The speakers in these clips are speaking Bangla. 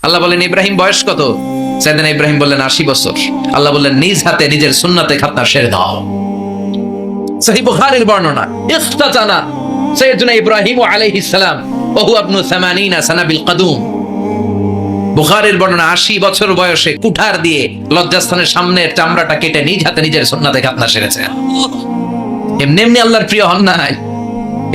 আল্লাহ বলেন ইব্রাহিম বয়স কত? সাইয়েদনা ইব্রাহিম বললেন 80 বছর। আল্লাহ বললেন নিজ হাতে নিজের সুন্নাতে খাতনা সেরে দাও। সহিহ বুখারীর বর্ণনা, ইখতাতানা সাইয়েদনা ইব্রাহিম আলাইহিস সালাম ওয়া হুয়া ইবনু 80 সানা বিল কদুম। বুখারীর বর্ণনা, 80 বছর বয়সে কুঠার দিয়ে লজ্জাস্থানের সামনের চামড়াটা কেটে নিজ হাতে নিজের সুন্নাতে খাতনা সেরেছেন। এমনি এমনি আল্লাহর প্রিয় হন নাই,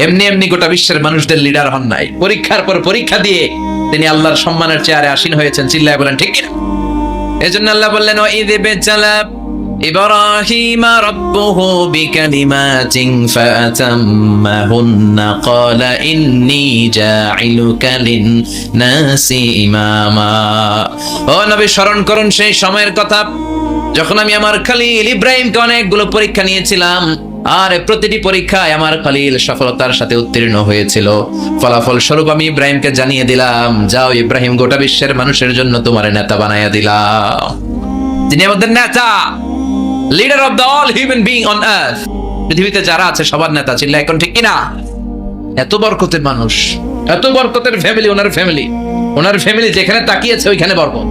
এমনি এমনি গোটা বিশ্বের মানুষদের লিডার হন নাই। পরীক্ষার পর পরীক্ষা দিয়ে তিনি আল্লাহর সম্মানের চেয়ারে আসীন হয়েছেন। চিল্লায় বলেন ঠিক কিনা? এজন্য আল্লাহ বললেন ওয়াইদ বিতালা ইব্রাহিমা রাব্বুহু বিকালিমাতিন ফাআতাম্মাহুন্না ক্বালা ইন্নী জাইলুকা লিন-নাসি ইমামা। ও নবী, স্মরণ করুন সেই সময়ের কথা যখন আমি আমার খলিল ইব্রাহিমকে অনেকগুলো পরীক্ষা নিয়েছিলাম, আর প্রতিটি পরীক্ষায় আমার খলিল সফলতার সাথে উত্তীর্ণ হয়েছিল। ফলাফল স্বরূপ আমি ইব্রাহিমকে জানিয়ে দিলাম, যাও ইব্রাহিম, গোটা বিশ্বের মানুষের জন্য তোমার নেতা বানাইয়া দিলাম। তিনি আমাদের নেতা, leader of the all human being on earth. পৃথিবীতে যারা আছে সবার নেতা। চিল্লা এখন ঠিক কিনা? এত বরকতের মানুষ, এত বরকতের ফ্যামিলি, ওনার ফ্যামিলি যেখানে তাকিয়েছে ওইখানে বরকত,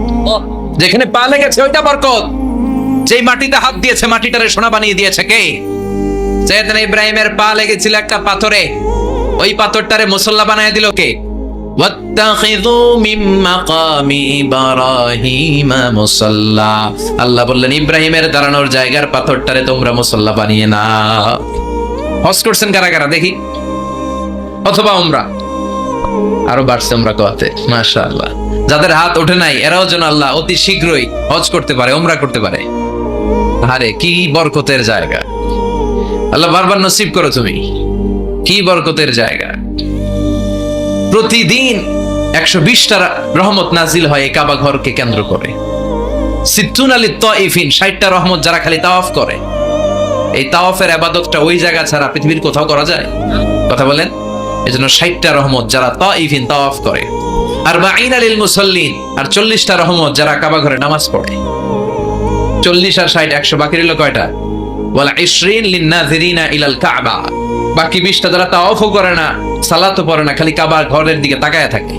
যেখানে পা লেগেছে ওইটা বরকত। যেই মাটিতে হাত দিয়েছে মাটিটারে সোনা বানিয়ে দিয়েছে কে? সাইয়েদনা ইব্রাহিমের পা লেগেছিল একটা পাথরে, ওই পাথরটারে মুসল্লা বানায় দিল কে? ওয়াত্তাখিযু মিন মাকামি ইব্রাহিমা মুসাল্লা। আল্লাহ বললেন ইব্রাহিমের দাঁড়ানোর জায়গার পাথরটারে তোমরা মুসল্লা বানিয়ে নাও। হজ করছেন কারা কারা দেখি? অথবা উমরা? আরো বাড়ছে উমরা করতে, মাশাআল্লাহ। যাদের হাত ওঠে নাই এরাও যেন আল্লাহ অতি শীঘ্রই হজ করতে পারে, উমরা করতে পারে। আরে কি বরকতের জায়গা! আল্লাহ বারবার নসিব করো তুমি, কি বরকতের জায়গা। প্রতিদিন 120টা রহমত নাজিল হয় এই কাবা ঘরকে কেন্দ্র করে। সিত্তুন আলী তাইফিন, 60টা রহমত যারা খালি তাওয়াফ করে। এই তাওয়াফের ইবাদতটা ওই জায়গা ছাড়া পৃথিবীর কোথাও করা যায়? কথা বলেন। এজন্য 60টা রহমত যারা তাইফিন তাওয়াফ করে, আর 40 লিল মুসাল্লিন, আর 40টা রহমত যারা কাবা ঘরে নামাজ পড়ে। 40 আর 60 100, বাকি রইল কয়টা? ওয়ালা 20 লিন-নাযিরিনা ইলাল কাবা। বাকি 20টা যারা তাওয়াফও করে না, সালাতও পড়ে না, খালি কাবা ঘরের দিকে তাকায় থাকে।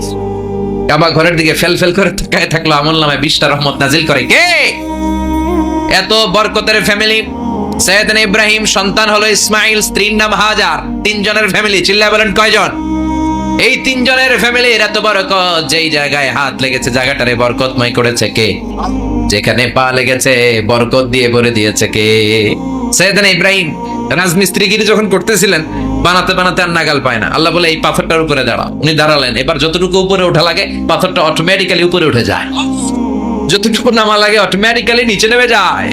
কাবা ঘরের দিকে ফেল করে তাকায় থাকলো, আমলনামায় 20টা রহমত নাজিল করে কে? এত বরকতের ফ্যামিলি। সাইয়েদনা ইব্রাহিম সন্তান হলো ইসমাইল, স্ত্রীর নাম হাজার। 3 জনের ফ্যামিলি। চিল্লায় বলেন কয়জন? এই 3 জনের ফ্যামিলির এত বরকত, যেই জায়গায় হাত লেগেছে জায়গাটারে বরকতময় করেছে কে? যেখানে পা লেগেছে বরকত দিয়ে ভরে দিয়েছে কে? সাইয়েদনা ইব্রাহিম রাজমিস্ত্রিগিরি যখন করতেছিলেন, বানাতে বানাতে আর নাগাল পায় না। আল্লাহ বলে এই পাথরটার উপরে দাঁড়াও। উনি দাঁড়ালেন। এবার যতটুকু উপরে ওঠা লাগে পাথরটা অটোমেটিক্যালি উপরে উঠে যায়, যতটুকু নামা লাগে অটোমেটিক্যালি নিচে নেমে যায়।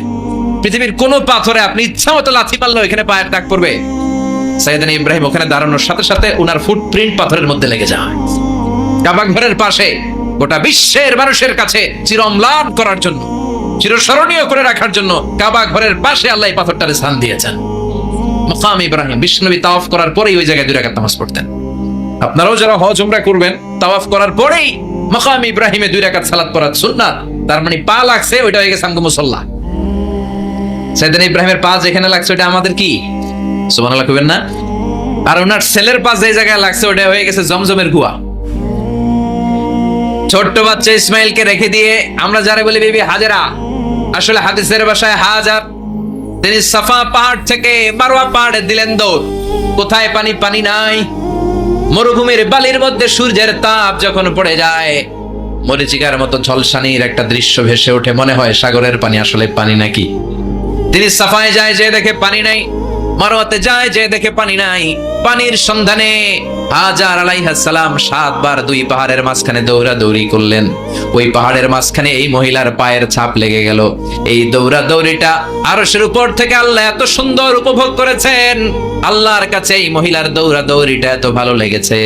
পৃথিবীর কোন পাথরে আপনি ইচ্ছা মতো লাথি মারলেও এখানে পায়ের দাগ পড়বে। সাইয়েদনা ইব্রাহিম ওখানে দাঁড়ানোর সাথে সাথে উনার ফুটপ্রিন্ট পাথরের মধ্যে লেগে যায়। কাবা ঘরের পাশে গোটা বিশ্বের মানুষের কাছে চিরম্লান করার জন্য, চিরস্মরণীয় করে রাখার জন্য কাবা ঘরের পাশে আল্লাহ এই পাথরটারে স্থান দিয়েছেন। মাকাম ইব্রাহিম। বিশ্বনবী তাওয়াফ করার পরেই ওই জায়গায় 2 রাকাত নামাজ পড়তেন। আপনারাও যারা হজ উমরা করবেন, তাওয়াফ করার পরেই মাকাম ইব্রাহিমে 2 রাকাত সালাত পড়া সুন্নাত। তার মানে পা লাগছে, ওইটা হয়ে গেছে আমগো মুসাল্লা। সাইয়েদনা ইব্রাহিমের পা যেখানে লাগছে ওটা আমাদের কি? সুবহানাল্লাহ কইবেন না? আর ওনার ছেলের পা যে জায়গায় লাগছে ওটা হয়ে গেছে জমজমের কুয়া। ছোট্ট বাচ্চা ইসমাইলকে রেখে দিয়ে আমরা যারা বলি বিবি হাজেরা, আসলে হাদিসের ভাষায় হাজার। তিনি সাফা পাহাড় থেকে মারওয়া পাহাড়ে দিলেন দৌড়। কোথায় পানি? পানি নাই। মরুভূমির বালির মধ্যে সূর্যের তাপ যখন পড়ে যায়, মরিচিকার মতো ঝলসানির একটা দৃশ্য ভেসে ওঠে, মনে হয় সাগরের পানি, আসলে পানি নাকি। তিনি সাফায় যায়, যে দেখে পানি নাই। মারওয়াতে যায়, যে দেখে পানি নাই। পানির সন্ধানে হাজার আলাইহিস সালাম 7 বার 2 পাহাড়ের মাঝখানে দৌড়াদৌড়ি করলেন। ওই পাহাড়ের মাঝখানে এই মহিলার পায়ের ছাপ লেগে গেল। এই দৌড়াদৌড়িটা আরশের উপর থেকে আল্লাহ এত সুন্দর উপভোগ করেছেন। আল্লাহর কাছে এই মহিলার দৌড়াদৌড়িটা এত ভালো লেগেছে,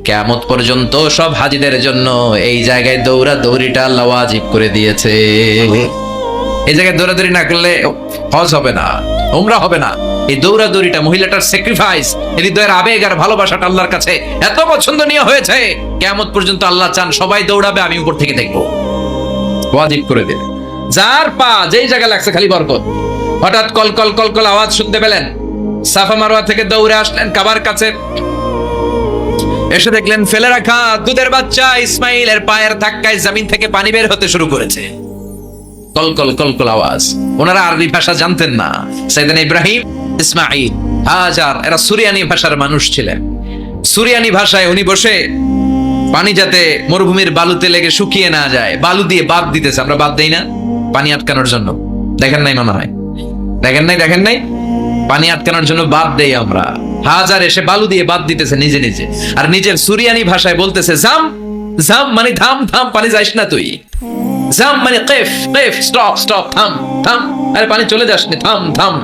কিয়ামত পর্যন্ত সব হাজীদের জন্য এই জায়গায় দৌড়াদৌড়িটা আল্লাহ ওয়াজিব করে দিয়েছে। এই জায়গায় দৌড়াদৌড়ি না করলে হজ হবে না, উমরা হবে না। এই দৌড়াদৌড়িটা, মহিলাটার স্যাক্রিফাইস, হৃদয়ের আবেগ আর ভালোবাসাটা আল্লাহর কাছে এত পছন্দনীয় হয়েছে, কিয়ামত পর্যন্ত আল্লাহ চান সবাই দৌড়াবে, আমি উপর থেকে দেখবো। ওয়াজিব করে দিলেন। যার পা যেই জায়গায় লাগছে খালি বরকত। হঠাৎ কল কল কল কল আওয়াজ শুনতে পেলেন। সাফা মারওয়া থেকে দৌড়ে আসলেন কাবার কাছে। এসে দেখলেন ফেলে রাখা দুধের বাচ্চা ইসমাইলের পায়ের ধাক্কায় জমিন থেকে পানি বের হতে শুরু করেছে। কলকল কলকল আওয়াজ। ওনারা আরবি ভাষা জানতেন না। সাইয়েদনা ইব্রাহিম, ইসমাইল, হাজার এরা সুরিয়ানি ভাষার মানুষ ছিলেন। সুরিয়ানি ভাষায় উনি বসে পানি যাতে মরুভূমির বালুতে লেগে শুকিয়ে না যায় বালু দিয়ে বাঁধ দিতেছে। আমরা বাঁধ দেই না পানি আটকানোর জন্য? দেখেন নাই মনে হয়? দেখেন নাই পানি আটকানোর জন্য বাঁধ দেই আমরা। হাজার এসে বালু দিয়ে বাঁধ দিতেছে নিজে নিজে, আর নিজের সুরিয়ানি ভাষায় বলতেছে জাম জাম, মানে থাম থাম, পানি যাইস না তুই। জাম মানে কেফ কেফ, স্টপ স্টপ, থাম থাম, আরে পানি চলে যাস না, থাম থাম।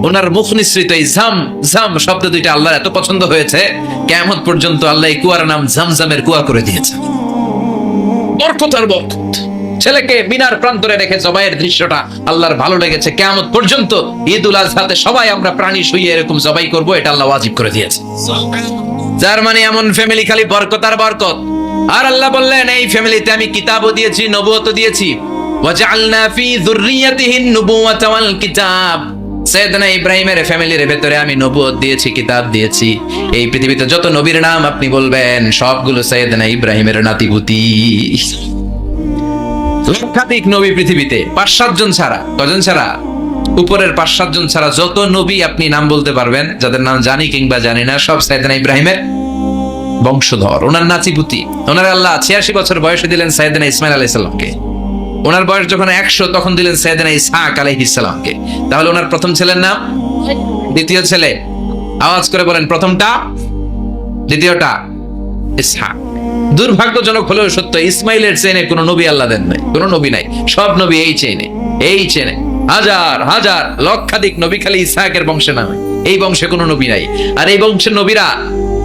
ওনার মুখ নিঃসৃত এই জাম জাম শব্দ দুইটা আল্লাহর এত পছন্দ হয়েছে, কিয়ামত পর্যন্ত আল্লাহ এই কুয়ার নাম জামজামের কুয়া করে দিয়েছে। বরকত আর বরকত। ছেলেকে মিনার প্রান্তরে রেখে জবাইয়ের দৃশ্যটা আল্লাহর ভালো লেগেছে। কিয়ামত পর্যন্ত ঈদুল আজহাতে সবাই আমরা প্রাণী শুইয়ে এরকম জবাই করব, এটা আল্লাহ ওয়াজিব করে দিয়েছে। যার মানে এমন ফ্যামিলি খালি বরকত আর বরকত। আর আল্লাহ বললেন এই ফ্যামিলিতে আমি কিতাবও দিয়েছি, নবুয়তও দিয়েছি। ওয়াজআলনা ফি যুররিয়াতিহিন নুবুওয়াতা ওয়াল কিতাব। সাইয়েদনা ইব্রাহিমের ফ্যামিলির ভেতরে আমি নবুয়ত দিয়েছি, কিতাব দিয়েছি। এই পৃথিবীতে যত নবীর নাম আপনি বলবেন সবগুলো সাইয়েদনা ইব্রাহিমের নাতিপুতি। লক্ষাধিক নবী পৃথিবীতে, 5-7 জন ছাড়া। কজন ছাড়া? উপরের 5-7 জন ছাড়া যত নবী আপনি নাম বলতে পারবেন, যাদের নাম জানি কিংবা জানি না, সব সাইয়েদনা ইব্রাহিমের বংশধর, ওনার নাতিপুতি। ওনার আল্লাহ 86 বছর বয়সে দিলেন সাইয়েদনা ইসমাইল আলাইহিস সালামকে। ওনার বয়স যখন 100 তখন দিলেন সাইয়েদনা ইসহাক আলাইহিস সালামকে। তাহলে ওনার প্রথম ছেলের নাম? দ্বিতীয় ছেলে। আওয়াজ করে বলেন, প্রথমটা, দ্বিতীয়টা ইসহাক। দুর্ভাগ্যজনক হলেও সত্য, ইসমাইলের চেনে কোনো নবী আল্লাহ দেন নাই, কোনো নবী নাই। সব নবী এই চেনে হাজার হাজার লক্ষাধিক নবী খালি ইসহাকের বংশে নামে। এই বংশে কোনো নবী নাই। আর এই বংশের নবীরা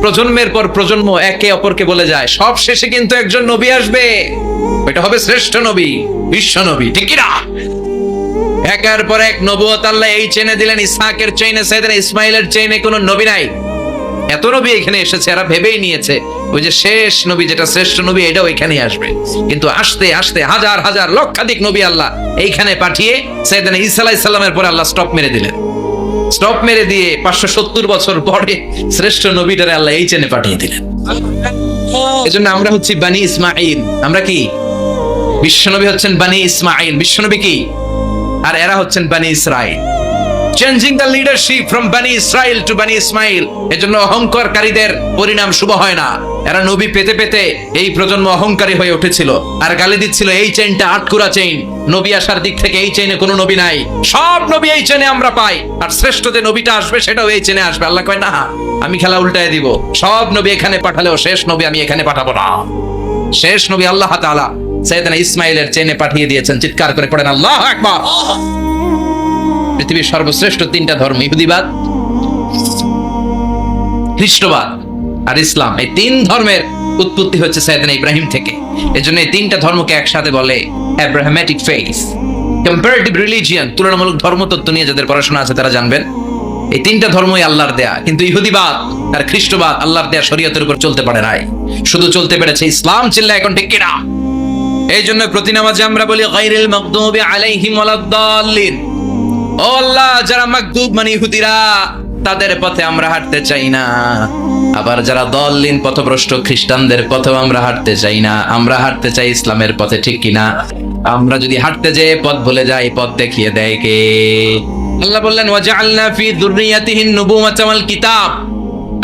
প্রজন্মের পর প্রজন্ম একে অপরকে বলে যায় সব শেষে কিন্তু একজন নবী আসবে, এটা হবে শ্রেষ্ঠ নবী, বিশ্ব নবী, ঠিক কি না? একের পর এক নবুয়ত আল্লাহ এই চেনে দিলেন। ইসহাকের চেইনে, সাইয়েদনা ইসমাইলের চেইনে কোনো নবী নাই। এত নবী এখানে এসেছে, এরা ভেবেই নিয়েছে ওই যে শেষ নবী যেটা শ্রেষ্ঠ নবী এটাও এখানেই আসবে। কিন্তু আস্তে আস্তে হাজার হাজার লক্ষাধিক নবী আল্লাহ এইখানে পাঠিয়ে সাইয়েদনা ঈসা আলাইহিস সালামের পরে আল্লাহ স্টপ মেরে দিলেন। স্টপ মেরে দিয়ে 570 বছর পরে শ্রেষ্ঠ নবীটারে আল্লাহ এই চেনে পাঠিয়ে দিলেন। এজন্য আমরা হচ্ছি বানি ইসমাইল। আমরা কি? বিশ্বনবী হচ্ছেন বানি ইসমাইল, বিশ্বনবী কি? আর এরা হচ্ছেন বানি Israil. Changing the leadership from বানি ইসরাইল টু বানি ইসমাইল। এজন্য অহংকারকারীদের পরিণাম শুভ হয় না। এরা নবী পেতে পেতে এই প্রজন্ম অহংকারী হয়ে উঠেছিল আর গালি দিচ্ছিল এই চেইনটা আটকুরা চেইন, নবী আসার দিক থেকে এই চেইনে কোনো নবী নাই, সব নবী এই চেইনে আমরা পাই, আর শ্রেষ্ঠ যে নবীটা আসবে সেটাও এই চেইনে আসবে। আল্লাহ কয় না, আমি খেলা উল্টায় দিব, সব নবী এখানে পাঠালেও শেষ নবী আমি এখানে পাঠাবো না। শেষ নবী আল্লাহ তাআলা সাইয়েদনা ইসমাইলের চেইনে পাঠিয়ে দিয়েছেন। চিৎকার করে পড়েন আল্লাহু আকবার। পৃথিবীর সর্বশ্রেষ্ঠ 3টা ধর্ম, ইহুদিবাদ, খ্রিস্টবাদ আর ইসলাম, এই 3 ধর্মের উৎপত্তি হচ্ছে সাইয়েদনা ইব্রাহিম থেকে। এজন্য এই 3টা ধর্মকে একসাথে বলে আব্রাহামিক ফেইথ, কম্পারেটিভ রিলিজিয়ন। তুলনামূলক ধর্মতত্ত্ব নিয়ে যাদের পড়াশোনা আছে তারা জানবেন এই 3টা ধর্মই আল্লাহর দেয়া। কিন্তু ইহুদিবাদ আর খ্রিস্টবাদ আল্লাহর দেয়া শরীয়তের উপর চলতে পারে নাই, শুধু চলতে পেরেছে ইসলাম। চিল্লা এখন ঠিক কিনা? এই জন্য প্রতি নামাজে আমরা বলি গায়রিল মাগদুবি আলাইহিম ওয়ালাদ-দাল্লিন। ও আল্লাহ, যারা মাগদুব মানে ইহুদিরা, তাদের পথে আমরা হাঁটতে চাই না। আবার যারা দল্লিন পথভ্রষ্ট খ্রিস্টানদের পথেও আমরা হাঁটতে চাই না। আমরা হাঁটতে চাই ইসলামের পথে, ঠিক কিনা? আমরা যদি হাঁটতে যেয়ে পথ ভুলে যাই, পথ দেখিয়ে দেয় কে? আল্লাহ বললেন ওয়াজআলনা ফি যুররিয়াতিহিন নুবুওয়াতা ওয়াল কিতাব।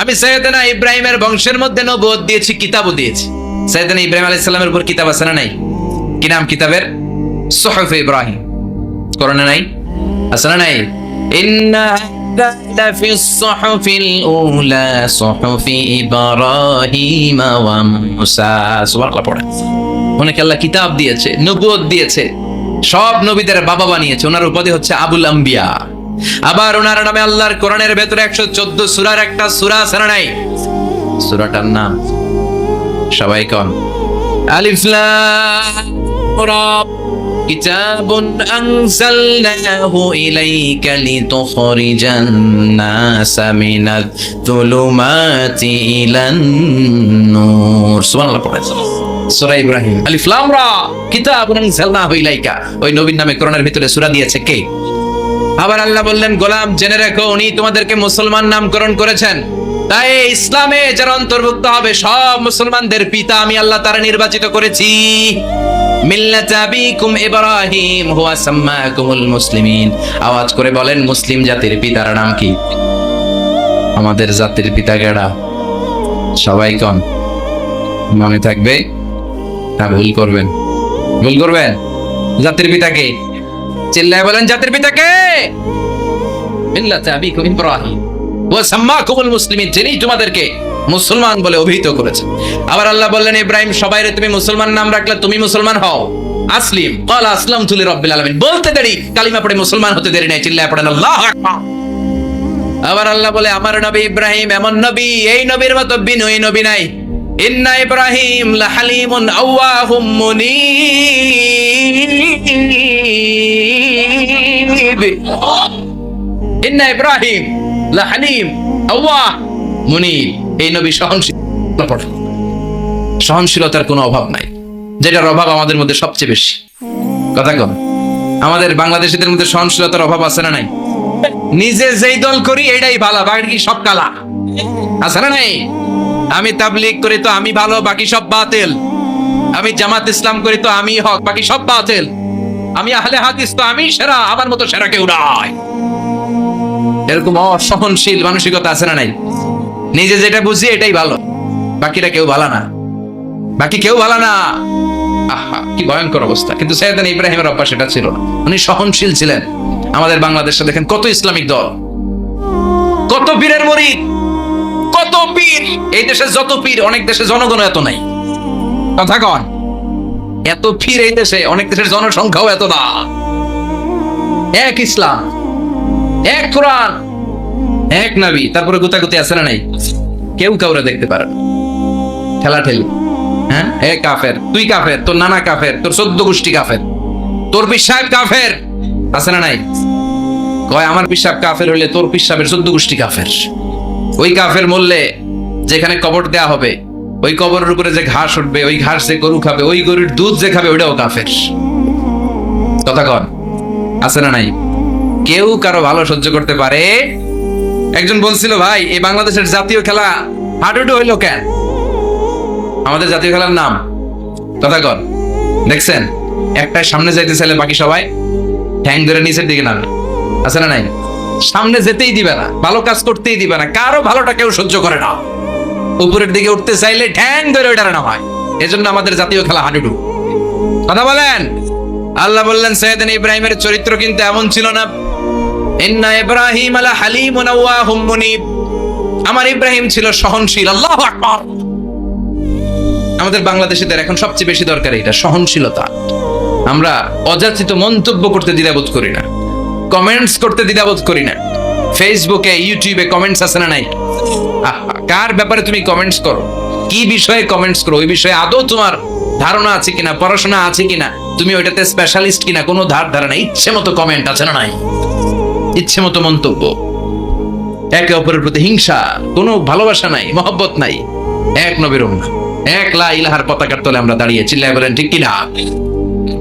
আমি সাইয়েদনা ইব্রাহিমের বংশের মধ্যে নবুয়ত দিয়েছি, কিতাবও দিয়েছি। সাইয়েদনা ইব্রাহিম আলাইহিস সালামের উপর কিতাব আছে না নাই? কি নাম কিতাবের? সুহুফ ইব্রাহিম। কোরআনে নাই? আছে না নাই? ইন্না হাযা ফিস সুহুফিল উলা সুহুফি ইব্রাহিম ওয়া মূসা। সুবহানাল্লাহ পড়েন। অনেক আল্লাহ কিতাব দিয়েছে, নবুয়ত দিয়েছে, সব নবীদের বাবা বানিয়েছে। ওনার উপাধি হচ্ছে আবুল আম্বিয়া। আবার ওনার নামে আল্লাহর কোরআনের ভেতরে 114 সূরার একটা সূরা আছে না নাই? সূরাটার নাম সবাই কোন? আলিফ লাম রা। কিতাবুন আনজালনাহু ইলাইকা লিতুখরিজান নাসা মিনাজ যুলুমাতি ইলান নূর। সুবহানাল্লাহ পড়েন। সূরা ইব্রাহিম, আলিফ লাম রা, কিতাবুন আনজালনাহু ইলাইকা। ওই নবীর নামে কোরআনের ভিতরে সূরা দিয়েছে কে? আবার আল্লাহ বললেন গোলাম জেনে রাখো, উনি তোমাদেরকে মুসলমান নামকরণ করেছেন। তাই ইসলামে যারা অন্তর্ভুক্ত হবে সব মুসলমানদের পিতা আমি আল্লাহ তারা নির্বাচিত করেছি। মিল্লাত আবিকুম ইব্রাহিম হুয়া সাম্মাকুমুল মুসলিমিন। আওয়াজ করে বলেন মুসলিম জাতির পিতার নাম কি? আমাদের জাতির পিতা কেডা? সবাই কোন মনে থাকবে না ভুল করবেন? ভুল করবেন? জাতির পিতাকে চিল্লায় বলেন জাতির পিতাকে। মিল্লাত আবিকুম ইব্রাহিম ওয়া সাম্মাকুমুল মুসলিমিন, যিনি তোমাদেরকে মুসলমান বলে অভিহিত করেছেন। আবার আল্লাহ বললেন ইব্রাহিম সবাইরে তুমি মুসলমান নাম রাখলে তুমি মুসলমান হও। আসলিম ক্বালা আসলামতু লিরাব্বিল আলামিন, বলতে দেরি কালিমা পড়ে মুসলমান হতে দেরি নাই, চিল্লায় পড়েন আল্লাহু আকবার। আবার আল্লাহ বলে আমার নবী ইব্রাহিম এমন নবী, এই নবীর মতো বিনয়ী নবী নাই। ইন্না ইব্রাহিম লাহালিমুন আওয়াহুম মুনীব। ইন্না ইব্রাহিম লাহালিম আওয়াহ মুনীব। এই নবী সহনশীল, সহনশীলতার কোনো অভাব নাই, যেটার অভাব আমাদের মধ্যে সবচেয়ে বেশি। কথা কম, আমাদের বাংলাদেশিদের মধ্যে সহনশীলতার অভাব আছে না নাই? নিজে যেই দল করি এটাই ভালো, বাকি সব কালা, আছে না নাই? আমি তাবলীগ করি তো আমি ভালো, বাকি সব বাতিল। আমি জামাত ইসলাম করি তো আমি হক, বাকি সব বাতিল। আমি আহলে হাদিস তো আমি সেরা, আমার মতো সেরা কেউ নাই। এরকম অসহনশীল মানসিকতা আছে না নাই? নিজে যেটা বুঝি এটাই ভালো, বাকিটা কেউ ভালো না, বাকি কেউ ভালো না। আহা কি ভয়ঙ্কর অবস্থা। কিন্তু সাইয়েদনা ইব্রাহিমের অভ্যাস সেটা ছিল না, উনি সহনশীল ছিলেন। আমাদের বাংলাদেশে দেখেন কত ইসলামিক দল, কত পীরের মুরিদ, কত পীর। এই দেশে যত পীর অনেক দেশে জনগণ এত নাই। কথা কন, এত পীর এই দেশে, অনেক দেশের জনসংখ্যাও এত না। এক ইসলাম, এক কোরআন, এক নবী, তারপরে গুতাগুতি আছে না নাই? কেউ কাউরে দেখতে পারে না, ঠেলা ঠেলি। হ্যাঁ হে কাফের, তুই কাফের, তোর নানা কাফের, তোর 14 গোষ্ঠী কাফের, তোর পিসাব কাফের, আছে না নাই? কয় আমার পিসাব কাফের হইলে তোর পিসাবের 14 গোষ্ঠী কাফের। ওই কাফের মরলে যেখানে কবর দেয়া হবে, ওই কবরের উপরে যে ঘাস উঠবে, ওই ঘাস যে গরু খাবে, ওই গরুর দুধ যে খাবে, ওইটাও কাফের। কথা কন, আছে না নাই? কেউ কারো ভালো সহ্য করতে পারে? একজন বলছিল ভাই এই বাংলাদেশের জাতীয় খেলা হাডুডু হইলো কেন? আমাদের জাতীয় খেলার নাম, কথা কন, দেখছেন একটা সামনে যাইতে চাইলে বাকি সবাই ঠ্যাং ধরে নিচের দিকে নামে, আছে না নাই? সামনে যেতেই দিবে না, ভালো কাজ করতেই দিবে না, কারো ভালোটা কেউ সহ্য করে না। উপরের দিকে উঠতে চাইলে ঠ্যাং ধরে ওইটারে নামায়। এজন্য আমাদের জাতীয় খেলা হাডুডু। কথা বলেন। আল্লাহ বললেন সাইয়েদনা ইব্রাহিমের চরিত্র কিন্তু এমন ছিল না। ইন্না ইব্রাহিম লাহালিমুন আওয়াহুম মুনীব, আমার ইব্রাহিম ছিল সহনশীল। আল্লাহু আকবার। আমাদের বাংলাদেশিদের এখন সবচেয়ে বেশি দরকার এটা, সহনশীলতা। আমরা অযাচিত মন্তব্য করতে দ্বিধাবোধ করি না, কমেন্টস করতে দ্বিধাবোধ করি না। ফেসবুকে ইউটিউবে কমেন্টস আছে না নাই? কার ব্যাপারে তুমি কমেন্টস করো, কি বিষয়ে কমেন্টস করো, ওই বিষয়ে আদৌ তোমার ধারণা আছে কিনা, পড়াশোনা আছে কিনা, তুমি ওইটাতে স্পেশালিস্ট কিনা, কোনো ধারণা। ইচ্ছে মতো কমেন্ট আছে না নাই? ইচ্ছে মতো মন্তব্য, একে অপরের প্রতি হিংসা, কোনো ভালোবাসা নাই, মহব্বত নাই। এক নবীর উম্মাহ, এক লা ইলাহার পতাকার তলে আমরা দাঁড়িয়ে, চিল্লায় বলেন ঠিক কিনা?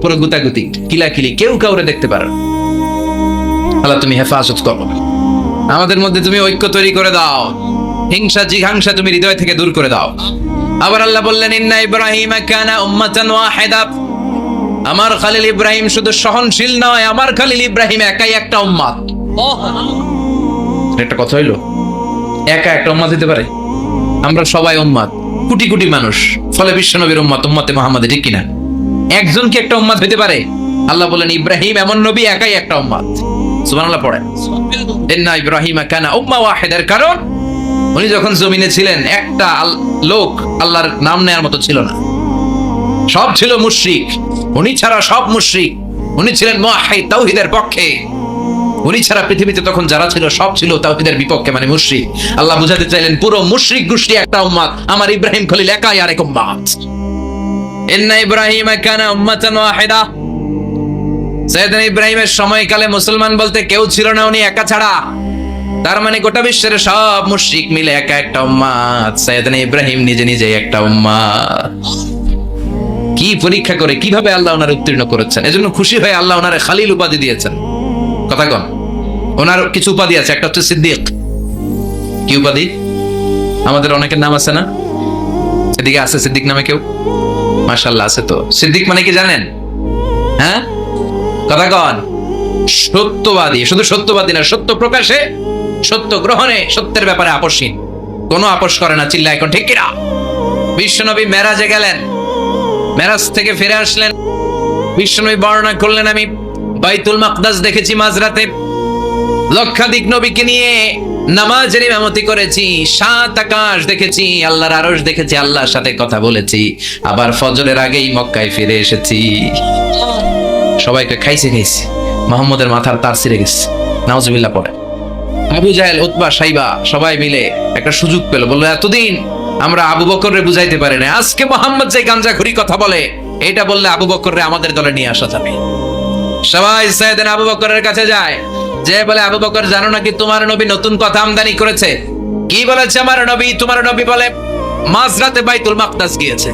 পুরো গুতাগুতি, কিলাকিলি, কেউ কাউরে দেখতে পারে না। আল্লাহ তুমি হেফাজত করো, আমাদের মধ্যে তুমি ঐক্য তৈরি করে দাও, হিংসা জিঘাংসা তুমি হৃদয় থেকে দূর করে দাও। আবার আল্লাহ বললেন ইন্না ইব্রাহিম কানা উম্মাতান ওয়াহিদা, আমার খলিল ইব্রাহিম শুধু সহনশীল নয়, আমার খলিল ইব্রাহিম একাই একটা উম্মাত। একটা কথা হইলো, একা একটা উম্মাত হতে পারে? আমরা সবাই উম্মাত, কোটি কোটি মানুষ, ফলে বিশ্ব নবীর উম্মাত, উম্মতে মুহাম্মাদ, ঠিক কিনা? একজন কি একটা উম্মাত হতে পারে? আল্লাহ বলেন ইব্রাহিম এমন নবী, একাই একটা উম্মাত। সুবহানাল্লাহ পড়েন। ইন্না ইব্রাহিম কানা উম্মা ওয়াহিদার, কারণ উনি যখন জমিনে ছিলেন একটা লোক আল্লাহর নাম নেয়ার মতো ছিল না, সব ছিল মুশরিক। উনি ছাড়া সব মুশরিক। উনি ছিলেন মুওয়াহহিদ, তাওহীদের পক্ষে। উনি ছাড়া পৃথিবীতে তখন যারা ছিল সব ছিল তাওহীদের বিপক্ষে, মানে মুশরিক। আল্লাহ বুঝাতে চাইলেন পুরো মুশরিক গোষ্ঠী একটা উম্মাত, আমার ইব্রাহিম খলিল একাই আরেক উম্মাত। ইন্না ইব্রাহিম কানা উম্মাতান ওয়াহিদা, সাইয়েদনা ইব্রাহিমের সময়কালে মুসলমান বলতে কেউ ছিল না, উনি একা ছাড়া। তার মানে গোটা বিশ্বের সব মুশরিক মিলে একা একটা উম্মাত, সাইয়েদনা ইব্রাহিম নিজে নিজে একটা উম্মাত। কি পরীক্ষা করে কিভাবে আল্লাহ ওনার উত্তীর্ণ করেছেন, এজন্য খুশি হয়ে আল্লাহ ওনারে খালিল উপাধি দিয়েছেন। কথা কন, ওনার কিছু উপাধি আছে, একটা হচ্ছে সিদ্দিক। কি উপাধি? আমাদের অনেকের নাম আছে না? এদিকে আছে সিদ্দিক নামে কেউ? মাশাআল্লাহ আছে তো। সিদ্দিক মানে কি জানেন? হ্যাঁ, কথা কন। সত্যবাদী, শুধু সত্যবাদী না, সত্য প্রকাশে, সত্য গ্রহণে, সত্যের ব্যাপারে আপোষহীন, কোনো আপোষ করে না। চিল্লা এখন ঠিক কিনা? বিশ্বনবী মেরাজে গেলেন, মেরাজ থেকে ফিরে আসলেন। বিশ্বনবী বর্ণনা করলেন, আমি বাইতুল মাকদাস দেখেছি মাঝরাতে, লক্ষাধিক নবীকে নিয়ে নামাজের ইমামতি করেছি, 7 আকাশ দেখেছি, আল্লাহর আরশ দেখেছি, আল্লাহর সাথে কথা বলেছি, আবার ফজরের আগেই মক্কায় ফিরে এসেছি। সবাইকে খাইছে মুহাম্মদের মাথার তার ছিঁড়ে গেছে, নাউজুবিল্লাহ পড়ে। আবু জাহেল, উতবা, সাইবা সবাই মিলে একটা সুযোগ পেল, বললো এতদিন আমরা আবু বকররে বুঝাইতে পারি না, আজকে মুহাম্মদ যে গাঞ্জাখুরি কথা বলে, এটা বললে আবু বকররে আমাদের দলে নিয়ে আসা যাবে। সবাই সাইয়েদনা আবু বকরের কাছে যায়, যে বলে, আবু বকর জানো নাকি তোমার নবী নতুন কথা আমদানি করেছে? কি বলেছে আমার নবী? তোমার নবী বলে মাঝরাতে বাইতুল মাকদাস গিয়েছে।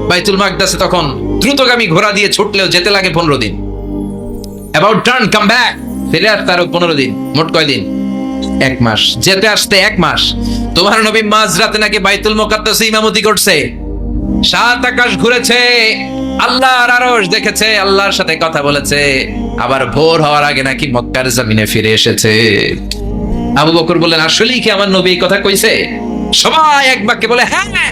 বাইতুল মাকদাসে তখন দ্রুতগামী ঘোড়া দিয়ে ছুটলেও যেতে লাগে 15 দিন। অ্যাবাউট টার্ন কাম ব্যাক, ফিরে আসতে আরো 15 দিন, মোট কয় দিন? 1 মাস, যেতে আসতে 1 মাস। তোমার নবী মাঝরাতে নাকি বাইতুল মুকাদ্দাসে ইমামতি করছে, 7 আকাশ ঘুরেছে, আল্লাহর আরশ দেখেছে, আল্লাহর সাথে কথা বলেছে, আবার ভোর হওয়ার আগে নাকি মক্কার জমিনে ফিরে এসেছে। আবু বকর বললেন, আসলেই কি আমার নবী এই কথা কইছে? সবাই এক বাক্যে বলে, হ্যাঁ,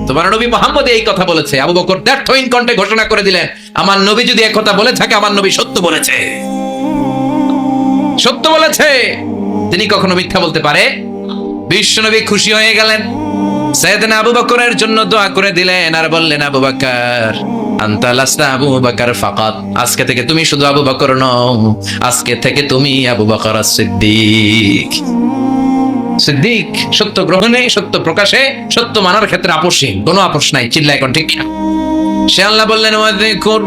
তোমার নবী মুহাম্মদ এই কথা বলেছে। আবু বকর দ্ব্যর্থহীন কণ্ঠে ঘোষণা করে দিলেন, আমার নবী যদি এক কথা বলে থাকে, আমার নবী সত্য বলেছে, সত্য বলেছে। তিনি কখনো মিথ্যা বলতে পারে? বিশ্বনবী খুশি হয়ে গেলেন, সাইয়েদনা আবু বকরের জন্য দোয়া করে দিলেন, আর বললেন, আবু বকর আনতা লাস্তা আবু বকর ফাকাত, আজকে থেকে তুমি শুধু আবু বকর নও, আজকে থেকে তুমি আবু বকর সিদ্দিক। সিদ্দিক সত্য গ্রহণে, সত্য প্রকাশে, সত্য মানার ক্ষেত্রে আপোষহীন, কোনো আপোষ নাই। চিল্লা এখন ঠিক না? সে আল্লাহ বললেন, ওয়াযকুর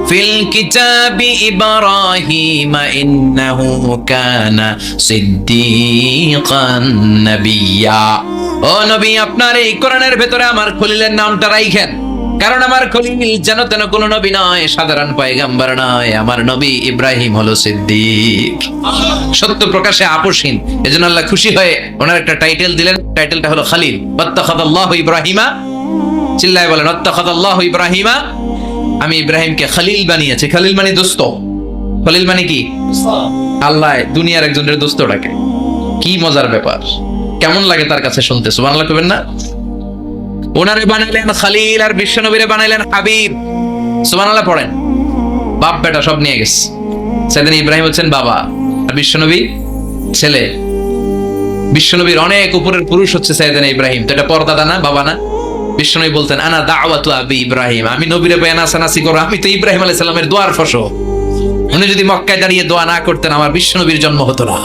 ফিল কিতাবি ইব্রাহিম ইন্নাহু কানা সিদ্দিকান নাবিয়্যা। ও নবী, আপনার এই কোরআনের ভেতরে আমার খলিলের নামটা রাখেন, কারণ আমার খলিল যেন তেন কোনো নবী নয়, সাধারণ পয়গম্বর নয়, আমার নবী ইব্রাহিম হলো সিদ্দিক, সত্য প্রকাশে আপোষহীন। এজন্য আল্লাহ খুশি হয়ে ওনার একটা টাইটেল দিলেন, টাইটেলটা হলো খলিল। ওয়াত্তাখাযাল্লাহু ইব্রাহিমা, চিল্লায় বলেন, ওয়াত্তাখাযাল্লাহু ইব্রাহিমা, আমি ইব্রাহিমকে খলিল বানিয়েছি। খলিল মানে দোস্ত। খলিল মানে কি? আল্লাহ দুনিয়ার একজনের দোস্ত ডাকে। কি মজার ব্যাপার, কেমন লাগে তার কাছে শুনতে? সুবহানাল্লাহ কইবেন না? ওনারে বানাইলেন খলিল, আর বিশ্বনবীরে বানাইলেন হাবিব। সুবহানাল্লাহ পড়েন। বাপ বেটা সব নিয়ে গেছে। সাইয়েদনা ইব্রাহিম হচ্ছেন বাবা, আর বিশ্বনবী ছেলে। বিশ্বনবীর অনেক উপরের পুরুষ হচ্ছে সাইয়েদনা ইব্রাহিম, তো এটা পরদাদা না, বাবা না? বিশ্বনবী বলতেন, আনা দাওয়াতু আবি ইব্রাহিম, আমি নবীরে বেয়ানাসানাসি করো, আমি তো ইব্রাহিম আলাইহিস সালামের দোয়ার ফসল। উনি যদি মক্কায় দাঁড়িয়ে দোয়া না করতেন, আমার বিশ্বনবীর জন্ম হতো না।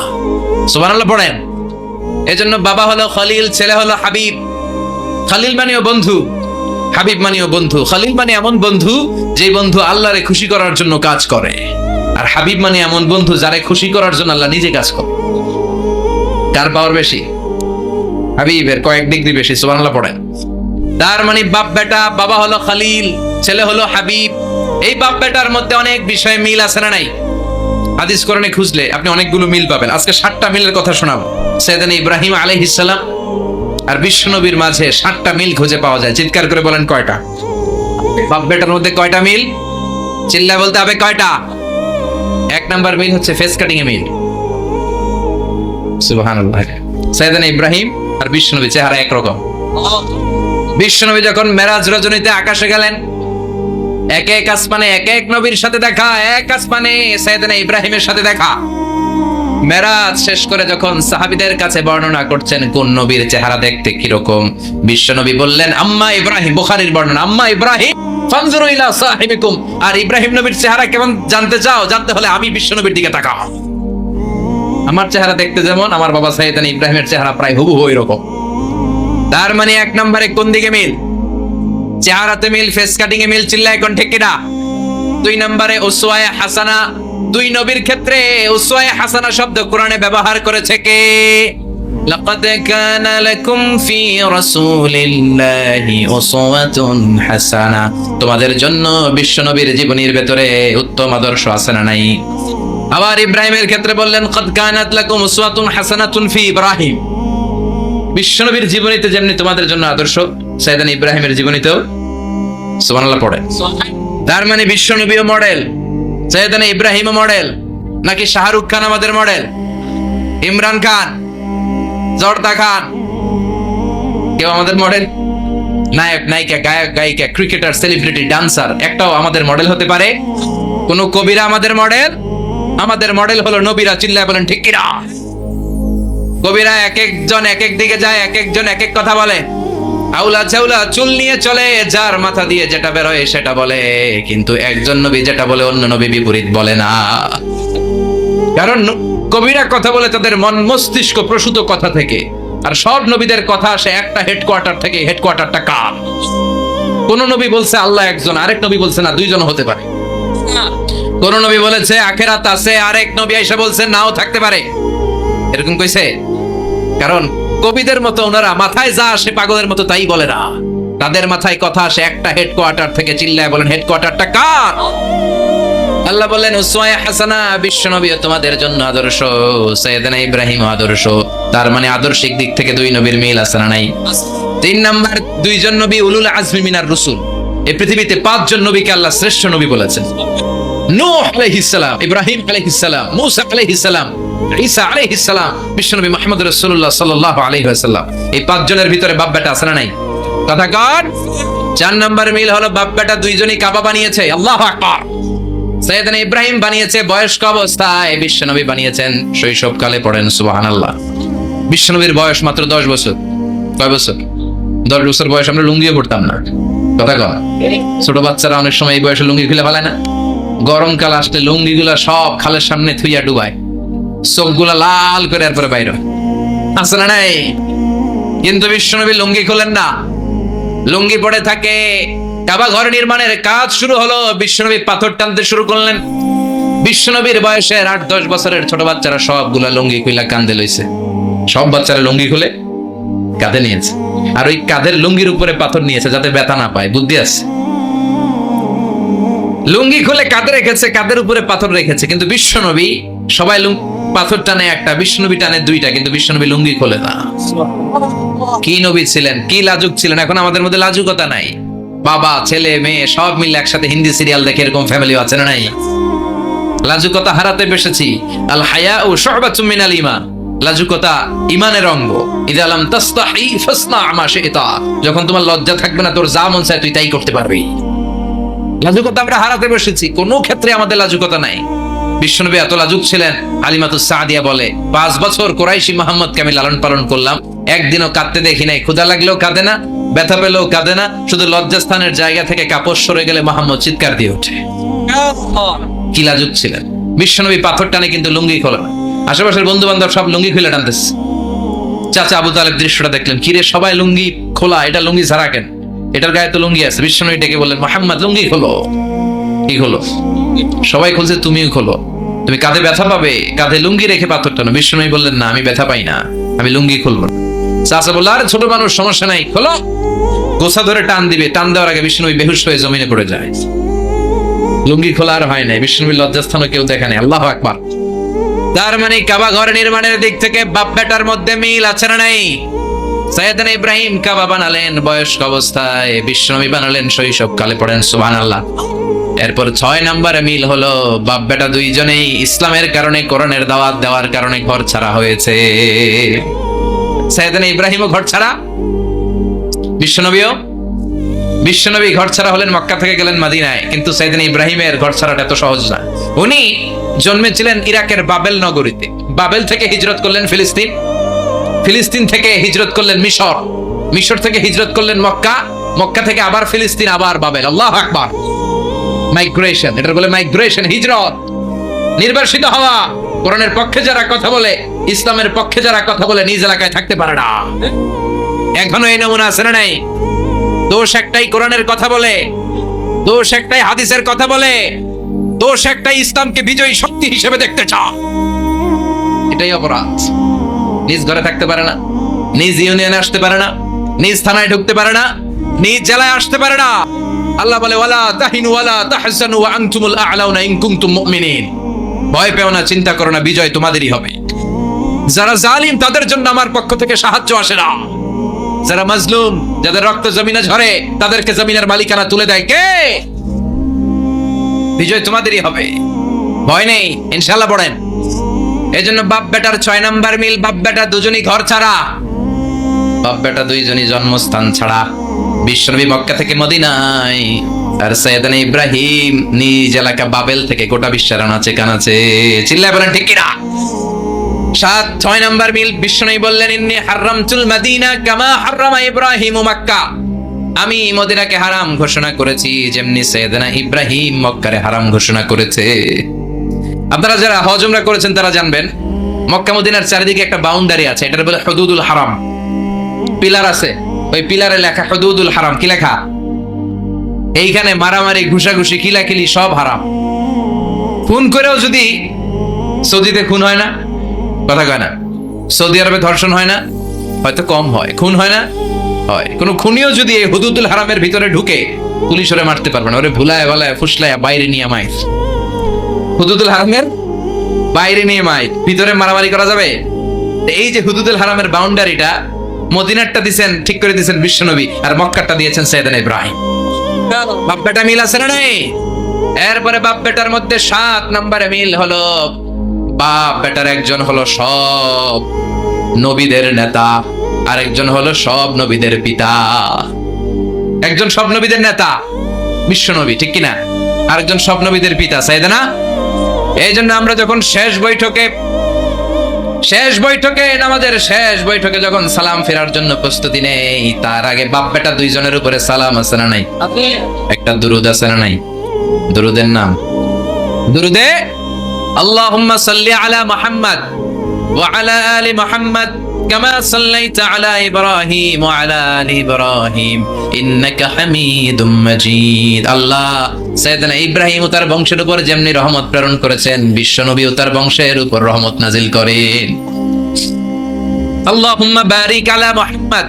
সুবহানাল্লাহ পড়েন। এজন্য বাবা হলো খলিল, ছেলে হলো হাবিব। খলিল মানেও বন্ধু, হাবিব মানেও বন্ধু। খলিল মানে এমন বন্ধু যে বন্ধু আল্লাহরে খুশি করার জন্য কাজ করে, আর হাবিব মানে এমন বন্ধু যারে খুশি করার জন্য আল্লাহ নিজে কাজ করে। কার পাওয়ার বেশি? হাবিবের কয়েক ডিগ্রি বেশি। সুবহানাল্লাহ পড়েন। তার মানে বাপ বেটা, বাবা হলো খলিল, ছেলে হলো হাবিব। এই বাপ বেটার মধ্যে অনেক বিষয়ে মিল আছে না নাই? হাদিস কোরআনে খুঁজলে আপনি অনেকগুলো মিল পাবেন। আজকে 7টা মিলের কথা শোনাবো। সাইয়েদনা ইব্রাহিম আলাইহিস সালাম আর বিশ্বনবীর মাঝে 7টা মিল খুঁজে পাওয়া যায়। চিৎকার করে বলেন কয়টা? বাপ বেটার মধ্যে কয়টা মিল? চিল্লায় বলতে হবে কয়টা? 1 নাম্বার মিল হচ্ছে ফেস কাটিং এ মিল। সুবহানাল্লাহ। সাইয়েদনা ইব্রাহিম আর বিশ্বনবী চেহারা একরকম। বিশ্বনবী যখন মেরাজ রজনীতে আকাশে গেলেন, এক এক আসমানে এক এক নবীর সাথে দেখা, এক আসমানে সাইয়েদনা ইব্রাহিমের সাথে দেখা। মেরাজ শেষ করে যখন সাহাবীদের কাছে বর্ণনা করছেন কোন নবীর চেহারা দেখতে কিরকম, বিশ্বনবী বললেন, আম্মা ইব্রাহিম, বুখারীর বর্ণনা, আম্মা ইব্রাহিম ফানজুরু ইলা সাহিবিকুম, আর ইব্রাহিম নবীর চেহারা কেমন জানতে চাও? জানতে হলে আমি বিশ্বনবীর দিকে তাকাও। আমার চেহারা দেখতে যেমন, আমার বাবা সাইয়েদনা ইব্রাহিমের চেহারা প্রায় হুবহু এরকম। তার মানে 1 নম্বরে কোন দিকে মিল? চেহারাতে মিল, ফেস কাটিং এ মিল। চিল্লায় এখন ঠিক কিনা? 2 নম্বরে উসওয়ায়ে হাসানা। 2 নবীর ক্ষেত্রে উসওয়ায়ে হাসানা শব্দ কোরআনে ব্যবহার করেছে কে? লাকাদ কানা লাকুম ফি রাসূলিল্লাহি উসওয়াতুন হাসানা, তোমাদের জন্য বিশ্বনবীর জীবনীর ভেতরে উত্তম আদর্শ আছে না নাই? আবার ইব্রাহিমের ক্ষেত্রে বললেন, কাদ কানাত লাকুম উসওয়াতুন হাসানাতুন ফি ইব্রাহিম, বিশ্বনবীর জীবনীতে যেমনি তোমাদের জন্য আদর্শ, সাইয়েদনা ইব্রাহিমের জীবনীতেও সুবহানাল্লাহ পড়ে। তার মানে বিশ্বনবীও মডেল, সাইয়েদনা ইব্রাহিমও মডেল, নাকি শাহরুখ খান আমাদের মডেল, ইমরান খান, জর্দা খান কেউ আমাদের মডেল? নায়ক নায়িকা, গায়ক গায়িকা, ক্রিকেটার, সেলিব্রিটি, ডান্সার একটাও আমাদের মডেল হতে পারে? কোন কবিরা আমাদের মডেল? আমাদের মডেল হলো নবীরা। চিল্লায় বলেন ঠিক কিনা? কবিরা এক একজন এক এক দিকে যায়, এক একজন এক এক কথা বলে। আউলা চাউলা চুল নিয়ে চলে, যার মাথা দিয়ে যেটা বের হয় সেটা বলে, কিন্তু একজন নবী যেটা বলে অন্য নবী বিপরীত বলে না। কারণ কবিরা কথা বলে তাদের মন মস্তিষ্ক প্রসূত কথা থেকে, আর সব নবীদের কথা আসে একটা হেডকোয়ার্টার থেকে। হেডকোয়ার্টারটা কার? কোন নবী বলছে আল্লাহ একজন, আরেক নবী বলছে না দুইজন হতে পারে। কোন নবী বলেছে আখিরাত আছে, আরেক নবী এসে বলছে নাও থাকতে পারে। এরকম কইছে? কারণ কবিদের মতো ওনারা মাথায় যা আসে পাগলের মতো তাই বলে না, তাদের মাথায় কথা আসে একটা হেডকোয়ার্টার থেকে। চিল্লায় বলেন হেডকোয়ার্টারটা কার? আল্লাহ বললেন উসওয়ায়ে হাসানা, বিশ্বনবী তোমাদের জন্য আদর্শ, সাইয়েদনা ইব্রাহিম আদর্শ। তার মানে আদর্শিক দিক থেকে দুই নবীর মিল আছে না নাই? 3 নাম্বার, দুইজন নবী উলুল আজমি মিনার রাসূল। এই পৃথিবীতে 5 জন নবীকে আল্লাহ শ্রেষ্ঠ নবী বলেছেন। নূহ আলাইহিস সালাম, ইব্রাহিম আলাইহিস সালাম, মূসা আলাইহিস সালাম, ঈসা আলাইহিস সালাম, বিশ্বনবী মুহাম্মদ রাসূলুল্লাহ সাল্লাল্লাহু আলাইহি ওয়াসাল্লাম। এই 5 জনের ভিতরে বাপ বেটা আছে না নাই? কথা কর। 4 নাম্বার মিল হলো বাপ বেটা দুইজনই কাবা বানিয়েছে। আল্লাহু আকবার। সাইয়েদনা ইব্রাহিম বানিয়েছে বয়স্ক অবস্থায়, বিশ্বনবী বানিয়েছেন শৈশবকালে। পড়েন সুবহানাল্লাহ। বিশ্বনবীর বয়স মাত্র 10 বছর। কয় বছর? 10 বছর বয়স আমরা লুঙ্গিও পড়তাম না। কথা কর। ছোট বাচ্চারা অনেক সময় এই বয়সে লুঙ্গি খুলে ফেলায় না? গরমকাল আসলে লুঙ্গিগুলা সব খালের সামনে থুইয়া ডুবায়, চোখগুলা লাল করে এরপরে বাইরে আছে না নাই? কিন্তু বিশ্বনবী লুঙ্গি খোলেন না, লুঙ্গি পড়ে থাকে। কাবা ঘর নির্মাণের কাজ শুরু হলো, বিশ্বনবী পাথর টানতে শুরু করলেন। বিশ্বনবীর বয়সের 8-10 বছরের ছোট বাচ্চারা সবগুলা লুঙ্গি খুলে কাঁধে লইছে। সব বাচ্চারা লুঙ্গি খুলে কাঁধে নিয়েছে, আর ওই কাঁধের লুঙ্গির উপরে পাথর নিয়েছে যাতে ব্যথা না পায়। বুদ্ধি আছে। লুঙ্গি খুলে কাঁধে রেখেছে, কাঁধের উপরে পাথর রেখেছে। কিন্তু বিশ্বনবী সবাই পাথর টানে একটা, বিশ্বনবী টানে 2টা, কিন্তু বিশ্বনবী লুঙ্গি খোলে না। কি নবী ছিলেন, কি লাজুক ছিলেন! এখন আমাদের মধ্যে লাজুকতা নাই। বাবা ছেলে মেয়ে সব মিলে একসাথে হিন্দি সিরিয়াল দেখে, এরকম ফ্যামিলি আছে না নাই? লাজুকতা হারাতে বসেছি। আল হায়াউ শু'বাতুম মিনাল ঈমান। লাজুকতা ঈমানের অঙ্গ। ইযা লাম তাসতাহি ফাসনা মা শি'তা। যখন তোমার লজ্জা থাকবে না, তোর যা মন চায় তুই তাই করতে পারবি। লাজুকতা আমরা হারাতে বসেছি, কোনো ক্ষেত্রে আমাদের লাজুকতা নাই। বিশ্বনবী এত লাজুক ছিলেন, হালিমাতুস সাদিয়া বলে 5 বছর কুরাইশি মুহাম্মদকে আমি লালন পালন করলাম, একদিনও কাঁদতে দেখি নাই। ক্ষুধা লাগলেও কাঁদে না, ব্যথা পেলেও কাঁদে না, শুধু লজ্জাস্থানের জায়গা থেকে কাপড় সরে গেলে মুহাম্মদ চিৎকার দিয়ে ওঠে। কি লাজুক ছিলেন! বিশ্বনবী পাথর টানে কিন্তু লুঙ্গি খোলে না। আশেপাশের বন্ধু বান্ধব সব লুঙ্গি খুলে টানতেছে। চাচা আবু তালেব দৃশ্যটা দেখলেন, কিরে সবাই লুঙ্গি খোলা, এটা লুঙ্গি ছাড়া কেন? এটার গায়ে তো লুঙ্গি আছে। বিশ্বনবী ডেকে বললেন মুহাম্মদ লুঙ্গি খোলো। কি হলো? সবাই খুলছে, তুমিও খোলো। তুমি কাঁধে ব্যথা পাবে, কাঁধে লুঙ্গি রেখে পাথর টানো। বিশ্বনবী বললেন না, আমি ব্যথা পাই না, আমি লুঙ্গি খুলবো না। চাচা বলল আরে ছোট মানুষ, সমস্যা নাই, খোলো। গোছা ধরে টান দিবে, টান দেওয়ার আগে বিশ্বনবী বেহুশ হয়ে জমিনে পড়ে যায়। লুঙ্গি খোলা আর হয় নাই। বিশ্বনবীর লজ্জাস্থানও কেউ দেখে নাই। আল্লাহু আকবার। তার মানে কাবা ঘর নির্মাণের দিক থেকে বাপ বেটার মধ্যে মিল আছে না নাই? সাইয়েদনা ইব্রাহিম কাবা বানালেন বয়স্ক অবস্থায়, বিশ্বনবী বানালেন শৈশবকালে। পড়েন সুবহানাল্লাহ। এরপর 6 নম্বরে মিল হলো বাপ বেটা দুইজনেই ইসলামের কারণে, কোরআনের দাওয়াত দেওয়ার কারণে ঘর ছাড়া হয়েছে। সাইয়েদনা ইব্রাহিমও ঘর ছাড়া, বিশ্বনবী ঘর ছাড়া হলেন, মক্কা থেকে গেলেন মদিনায়। কিন্তু সাইয়েদনা ইব্রাহিমের ঘর ছাড়াটা এত সহজ না। উনি জন্মেছিলেন ইরাকের বাবেল নগরীতে। বাবেল থেকে হিজরত করলেন ফিলিস্তিন, ফিলিস্তিন থেকে হিজরত করলেন মিশর, মিশর থেকে হিজরত করলেন মক্কা, মক্কা থেকে আবার ফিলিস্তিন, আবার বাবেল। আল্লাহু আকবার। মাইগ্রেশন, এটার বলে মাইগ্রেশন, হিজরত, নির্বাসিত হওয়া। কোরআনের পক্ষে যারা কথা বলে, ইসলামের পক্ষে যারা কথা বলে, নিজ এলাকায় থাকতে পারে না। এখনো এই নমুনা আছে না নাই? দোষ একটাই, কোরআনের কথা বলে, দোষ একটাই, হাদিসের কথা বলে, দোষ একটাই, ইসলামকে বিজয়ী শক্তি হিসেবে দেখতে চায়। এটাই অপরাধ। নিজ ঘরে থাকতে পারে না, নিজ ইউনিয়নে আসতে পারে না, নিজ থানায় ঢুকতে পারে না, নিজ জেলায় আসতে পারে না। আল্লাহ বলে ওয়ালা তাহিনু ওয়ালা তাহজানু ওয়া আনতুমুল আ'লাউনা ইন কুনতুম মুমিনিন। ভয় পেও না, চিন্তা করো না, বিজয় তোমাদেরই হবে। যারা জালিম তাদের জন্য আমার পক্ষ থেকে সাহায্য আসে না। যারা মাজলুম, যাদের রক্ত জমিনে ঝরে, তাদেরকে জমিনের মালিকানা তুলে দেয় কে? বিজয় তোমাদেরই হবে, ভয় নেই, ইনশাআল্লাহ। পড়েন। এই জন্য বাপ বেটার 6 নাম্বার মিল, বাপ বেটা দুজনই ঘর ছাড়া, বাপ বেটা দুইজনই জন্মস্থান ছাড়া। বিশ্বনবী মক্কা থেকে মদিনায়, আর সাইয়েদনা ইব্রাহিম নিজ এলাকা বাবেল থেকে গোটা বিশ্বের আনাচে কানাচে। চিল্লায় বলেন ঠিক কিনা? 6 নাম্বার মিল, বিশ্বনবী বললেন ইন্নী হারামতুল মাদিনা কামা হারামা ইব্রাহিম মক্কা। আমি মদিনাকে হারাম ঘোষণা করেছি যেমনি সাইয়েদনা ইব্রাহিম মক্কারে হারাম ঘোষণা করেছে। আপনারা যারা হজ উমরা করেছেন তারা জানবেন, মক্কা মদিনার চারিদিকে একটা বাউন্ডারি আছে, এটার বলে হুদুদুল হারাম। পিলার আছে, ওই পিলারে লেখা হুদুদুল হারাম। কি লেখা? এইখানে মারামারি, ঘুষাঘুষি, কিলাকিলি সব হারাম। খুন করেও যদি, সৌদিতে খুন হয় না, কথা কয় না? সৌদি আরবে ধর্ষণ হয় না? হয়তো কম হয়। খুন হয় না? হয়। কোন খুনিও যদি এই হুদুদুল হারামের ভিতরে ঢুকে, পুলিশ ওরে মারতে পারবে না। ওরে ভুলায় ভালায় ফুসলায় বাইরে নিয়ে মাইর। হুদুদুল হারামের বাইরে নিয়ে মাইর, ভিতরে মারামারি করা যাবে? এই যে হুদুদুল হারামের বাউন্ডারিটা, মদিনারটা দিয়েছেন, ঠিক করে দিয়েছেন বিশ্বনবী, আর মক্কারটা দিয়েছেন সাইয়েদনা ইব্রাহিম। বাপ বেটা মিল আছে না নাই? এরপরে বাপ বেটার মধ্যে 7 নম্বরে মিল হলো, বাপ বেটার একজন হলো সব নবীদের নেতা, আর একজন হলো সব নবীদের পিতা। একজন সব নবীদের নেতা বিশ্বনবী, ঠিক কিনা? আরেকজন সব নবীদের পিতা সাইয়েদনা। এই জন্য আমরা যখন শেষ বৈঠকে নামাজের শেষ বৈঠকে যখন সালাম ফেরার জন্য প্রস্তুতি নেই, তার আগে বাপ বেটা দুইজনের উপরে সালাম আছে না নাই? একটা দুরুদ আছে না নাই? দুরুদের নাম দুরুদে আল্লাহুম্মা সাল্লি আলা মুহাম্মদ ওয়া আলা আলি মুহাম্মদ কামা সাল্লাইতা আলা ইব্রাহিম ওয়া আলা আলি ইব্রাহিম ইন্নাকা হামিদুম মাজিদ। আল্লাহ সাইয়েদনা ইব্রাহিম ও তার বংশের উপর যেমনি রহমত প্রেরণ করেছেন, বিশ্বনবী ও তার বংশের উপর রহমত নাজিল করেন। আল্লাহুম্মা বারিক আলা মুহাম্মদ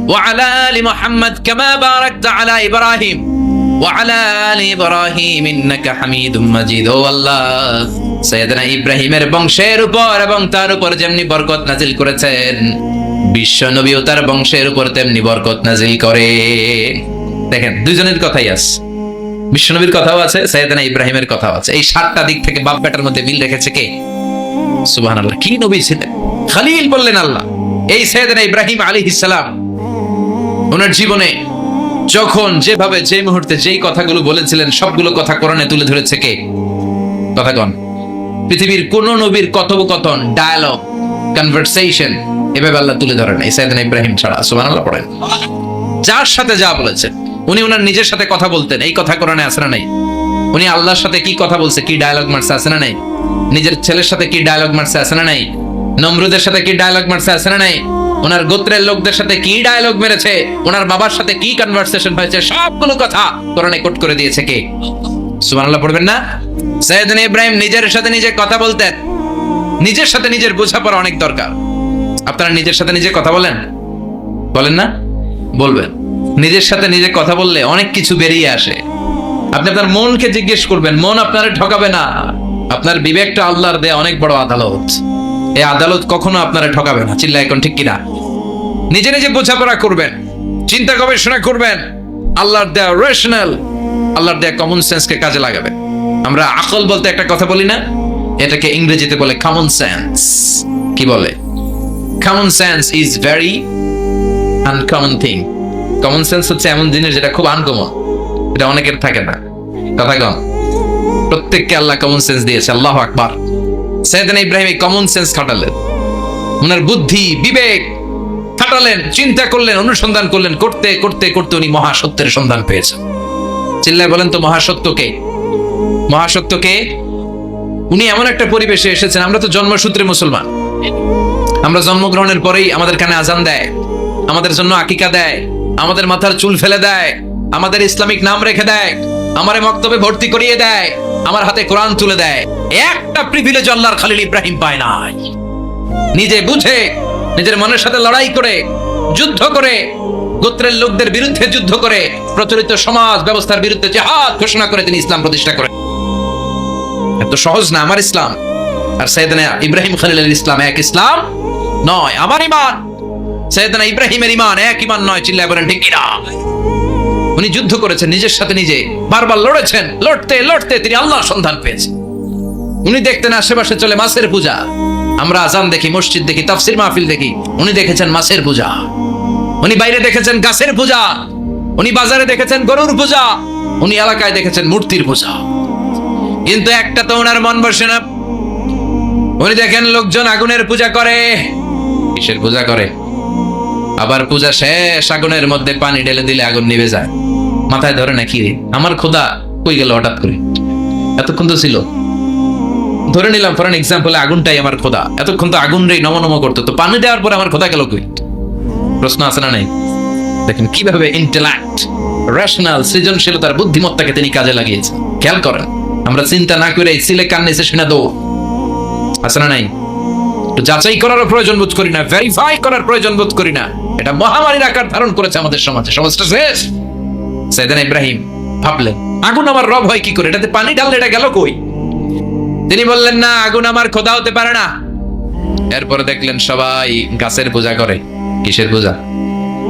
ওয়া আলা আলি মুহাম্মদ কামা বারাকতা আলা ইব্রাহিম ওয়া আলা আলি ইব্রাহিম ইন্নাকা হামিদুম মাজিদ। ও আল্লাহ, সাইয়েদনা ইব্রাহিমের বংশের উপর এবং তার উপর যেমনি বরকত নাজিল করেছেন, বিশ্বনবী ও তার বংশের উপর তেমনি বরকত নাজিল করে। দেখেন, দুইজনের কথাই আছে, বিশ্বনবীর কথাও আছে, সাইয়েদনা ইব্রাহিমের কথাও আছে। এই 7টা দিক থেকে বাপ বেটার মধ্যে মিল রেখেছে কে? সুবহানাল্লাহ। কি নবী ছিলেন? খলিল বললেন আল্লাহ। এই সাইয়েদনা ইব্রাহিম আলাইহিস সালাম ওনার জীবনে যখন যেভাবে যে মুহূর্তে যেই কথাগুলো বলেছিলেন, সবগুলো কথা কোরআনে তুলে ধরেছে কে? কথা কোন? পৃথিবীর কোন নবীর কথোপকথন, ডায়ালগ, কনভারসেশন এভাবে আল্লাহ তুলে ধরেন এই সাইয়েদনা ইব্রাহিম ছাড়া। সুবহানাল্লাহ পড়েন। যার সাথে যা বলেছেন, উনি ওনার নিজের সাথে কথা বলতেন, এই কথা কোরআনে আছে না নাই? উনি আল্লাহর সাথে কি কথা বলছে, কি ডায়ালগ মারছে, আছে না নাই? নিজের ছেলের সাথে কি ডায়ালগ মারছে, আছে না নাই? নমরুদের সাথে কি ডায়ালগ মারছে, আছে না নাই? ওনার গোত্রের লোকদের সাথে কি ডায়ালগ মেরেছে, ওনার বাবার সাথে কি কনভারসেশন হয়েছে, সবগুলো কথা কোরআনে কোট করে দিয়েছে কে? সুবহানাল্লাহ পড়বেন না? সাইয়েদনা ইব্রাহিম নিজের সাথে নিজে কথা বলতেন। নিজের সাথে নিজের বোঝাপড়া অনেক দরকার। আপনারা নিজের সাথে নিজে কথা বলেন? বলেন না? বলবেন। নিজের সাথে নিজে কথা বললে অনেক কিছু বেরিয়ে আসে। আপনি আপনার মনকে জিজ্ঞেস করবেন, মন আপনারে ঠকাবে না। আপনার বিবেকটা আল্লাহর দেয়া অনেক বড় আদালত, এই আদালত কখনো আপনারে ঠকাবে না। চিল্লা এখন ঠিক কিনা? নিজে নিজে বোঝাপড়া করবেন, চিন্তা গবেষণা করবেন, আল্লাহর দেয়া রেশনাল, আল্লাহর দেয়া কমন সেন্সকে কাজে লাগাবেন। আমরা আকল বলতে একটা কথা বলি না, এটাকে ইংরেজিতে বলে কমন সেন্স। কি বলে? Common sense is very uncommon thing. Common sense হচ্ছে এমন জিনিস যেটা খুব আনকমন, এটা অনেকের থাকে না। কথা কম, প্রত্যেককে আল্লাহ কমন সেন্স দিয়েছে। আল্লাহু আকবার। সাইয়েদনা ইব্রাহিম এই কমন সেন্স খাটালেন, ওনার বুদ্ধি বিবেক খাটালেন, চিন্তা করলেন, অনুসন্ধান করলেন, করতে করতে করতে উনি মহাসত্যের সন্ধান পেয়েছেন। চিল্লায় বলেন তো মহাসত্যকে? মহাসত্যকে উনি এমন একটা পরিবেশে এসেছেন, আমরা তো জন্মসূত্রে মুসলমান, আমরা জন্মগ্রহণের পরেই আমাদের কানে আজান দেয়, আমাদের জন্য আকিকা দেয়, আমাদের মাথার চুল ফেলে দেয়, আমাদের ইসলামিক নাম রেখে দেয়, আমারে মক্তবে ভর্তি করিয়ে দেয়, আমার হাতে কোরআন তুলে দেয়। একটা প্রিভিলেজ আল্লাহর খলিল ইব্রাহিম পায় নাই। নিজে বুঝে, নিজের মনের সাথে লড়াই করে, যুদ্ধ করে, গোত্রের লোকদের বিরুদ্ধে যুদ্ধ করে, প্রচলিত সমাজ ব্যবস্থার বিরুদ্ধে জিহাদ ঘোষণা করে তিনি ইসলাম প্রতিষ্ঠা করেন। এত সহজ না আমার ইসলাম। আর সাইয়েদনা ইব্রাহিম খলিলুল ইসলাম এক ইসলাম নয়। আমার ঈমান সাইয়েদনা ইব্রাহিমের ঈমান এক ঈমান নয়। চিল্লায় বলেন ঠিক কিনা? উনি যুদ্ধ করেছেন নিজের সাথে নিজে, বারবার লড়েছেন, লড়তে লড়তে তিনি আল্লাহর সন্ধান পেয়েছেন। উনি দেখতেন আশেপাশে চলে মাছের পূজা। আমরা আজান দেখি, মসজিদ দেখি, তাফসির মাহফিল দেখি, উনি দেখেছেন মাছের পূজা। উনি বাইরে দেখেছেন গাছের পূজা, উনি বাজারে দেখেছেন গরুর পূজা, উনি এলাকায় দেখেছেন মূর্তির পূজা। কিন্তু একটা তো ওনার মন বসে না। উনি দেখেন লোকজন আগুনের পূজা করে। কিসের পূজা করে? আবার পূজা শেষ আগুনের মধ্যে পানি ঢেলে দিলে আগুন নিভে যায়। মাথায় ধরে না কি রে, আমার খোদা কই গেল হঠাৎ করে? এতক্ষণ তো ছিল। ধরে নিলাম ফর এক্সাম্পল আগুনটাই আমার খোদা, এতক্ষণ তো আগুন রে নমনম করতো, তো পানি দেওয়ার পরে আমার খোদা গেল কই? প্রশ্ন আছে না নাই? দেখেন কিভাবে ইন্টেলেক্ট, রেশনাল, সৃজনশীলতার বুদ্ধিমত্তাকে তিনি কাজে লাগিয়েছেন। খেয়াল করেন, আমরা চিন্তা না করে সিলে কান নিচে শুনে দৌড়, আছে না নাই? যাচাই করার প্রয়োজন বোধ করি না, ভেরিফাই করার প্রয়োজন বোধ করি না। এটা মহামারীর আকার ধারণ করেছে আমাদের সমাজে। সমাজটা শেষ। সাইয়েদনা ইব্রাহিম ভাবলেন আগুন আমার রব হয় কি করে? এটাতে পানি ঢাললে এটা গেল কই? তিনি বললেন না, আগুন আমার খোদা হতে পারে না। এরপরে দেখলেন সবাই গাছের পূজা করে। কিসের পূজা?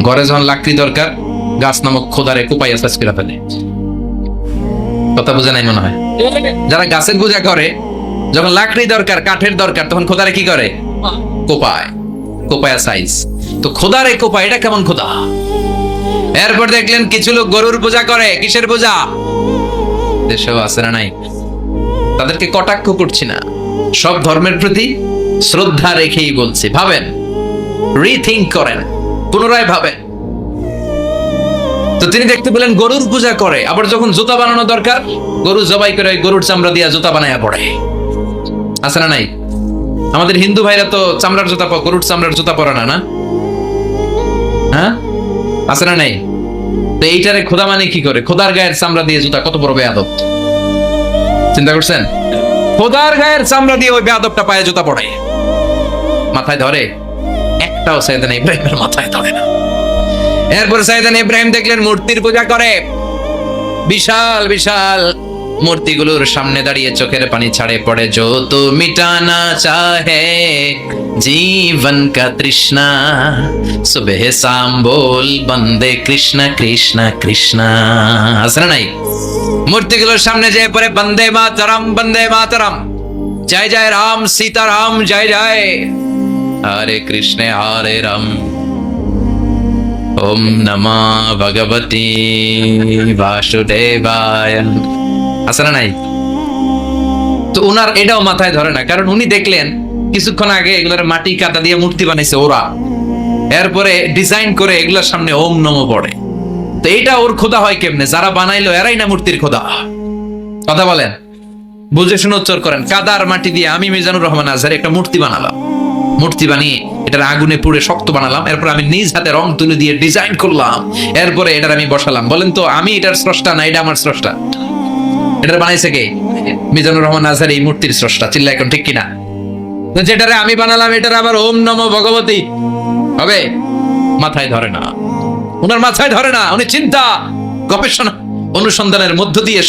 ঘরে যখন লাকড়ি দরকার, গাছ নামক খোদারে কোপাইয়া সাজ করে ফেলে। কথা বোঝা নাই মনে হয়? যারা গাছের পূজা করে, যখন লাকড়ি দরকার, কাঠের দরকার, তখন খোদারে কি করে? কোপায়, কোপায়া সাইজ। তো খোদারে কোপায়, এটা কেমন খোদা? এরপর দেখলেন কিছু লোক গরুর পূজা করে। কিসের পূজা? দেশেও আছে না নাই? তাদেরকে কটাক্ষ করছি না, সব ধর্মের প্রতি শ্রদ্ধা রেখেই বলছি। ভাবেন, রিথিঙ্ক করেন, পুনরায় ভাবেন। তো তিনি দেখতে পেলেন গরুর পূজা করে। আবার যখন জুতা বানানো দরকার, গরু জবাই করে গরুর চামড়া দিয়া জুতা বানায়া পড়ে। আছে না নাই? আমাদের হিন্দু ভাইরা তো চামড়ার জুতা, গরুর চামড়ার জুতা পরে না, না? হ্যাঁ, আছে না নাই? তো এইটারে খোদা মানে কি করে? খোদার গায়ের চামড়া দিয়ে জুতা, কত বড় বেয়াদব! চিন্তা করছেন? খোদার গায়ের চামড়া দিয়ে ওই বেয়াদবটা পায়ে জুতা পড়ে। মাথায় ধরে? একটাও সাইয়েদনা ইব্রাহিমের মাথায় ধরে না। এরপর সাইয়েদনা ইব্রাহিম দেখলেন মূর্তির পূজা করে। বিশাল বিশাল মূর্তিগুলোর সামনে দাঁড়িয়ে চোখের পানি ছাড়ে পড়ে। जो तो मिटाना चाहे जीवन का तृष्णा, सुबह शाम बोल बंदे कृष्ण कृष्ण कृष्ण। আসলে নাই? মূর্তিগুলোর সামনে যেয়ে পড়ে বন্দে মাতরম, বন্দে মাতরম, জয় জয় রাম সীতারাম, জয় জয় হরে কৃষ্ণ হরে রাম, ওম নমঃ ভগবতে বাসুদেবায়। আছে না নাই? তো ওনার এটাও মাথায় ধরে না, কারণ উনি দেখলেন কিছুক্ষণ আগে এগুলোর মাটি কাদা দিয়ে মূর্তি বানাইছে ওরা। এরপরে ডিজাইন করে এগুলোর সামনে ওম নমঃ পড়ে। তো এটা ওর খোদা হয় কেমনে? যারা বানাইলো এরাই না মূর্তির খোদা। কথা বলেন, বুঝে শুনে উচ্চার করেন। কাদার মাটি দিয়ে আমি মিজানুর রহমান আজহারি একটা মূর্তি বানালাম। মূর্তি বানিয়ে এটার আগুনে পুড়ে শক্ত বানালাম। এরপর আমি নিজ হাতে রং তুলে দিয়ে ডিজাইন করলাম। এরপরে এটার আমি বসালাম। বলেন তো আমি এটার স্রষ্টা না এটা আমার স্রষ্টা? এটার বানাইছে কে? মিজানুর রহমান আজহারি মূর্তির স্রষ্টা। চিল্লা এখন ঠিক কিনা? তো যেটারে আমি বানালাম এটার আবার ওম নমঃ ভগবতী হবে? মাথায় ধরে না, ওনার মাথায় ধরে না। উনি চিন্তা, গবেষণা, অনুসন্ধানের মধ্য দিয়ে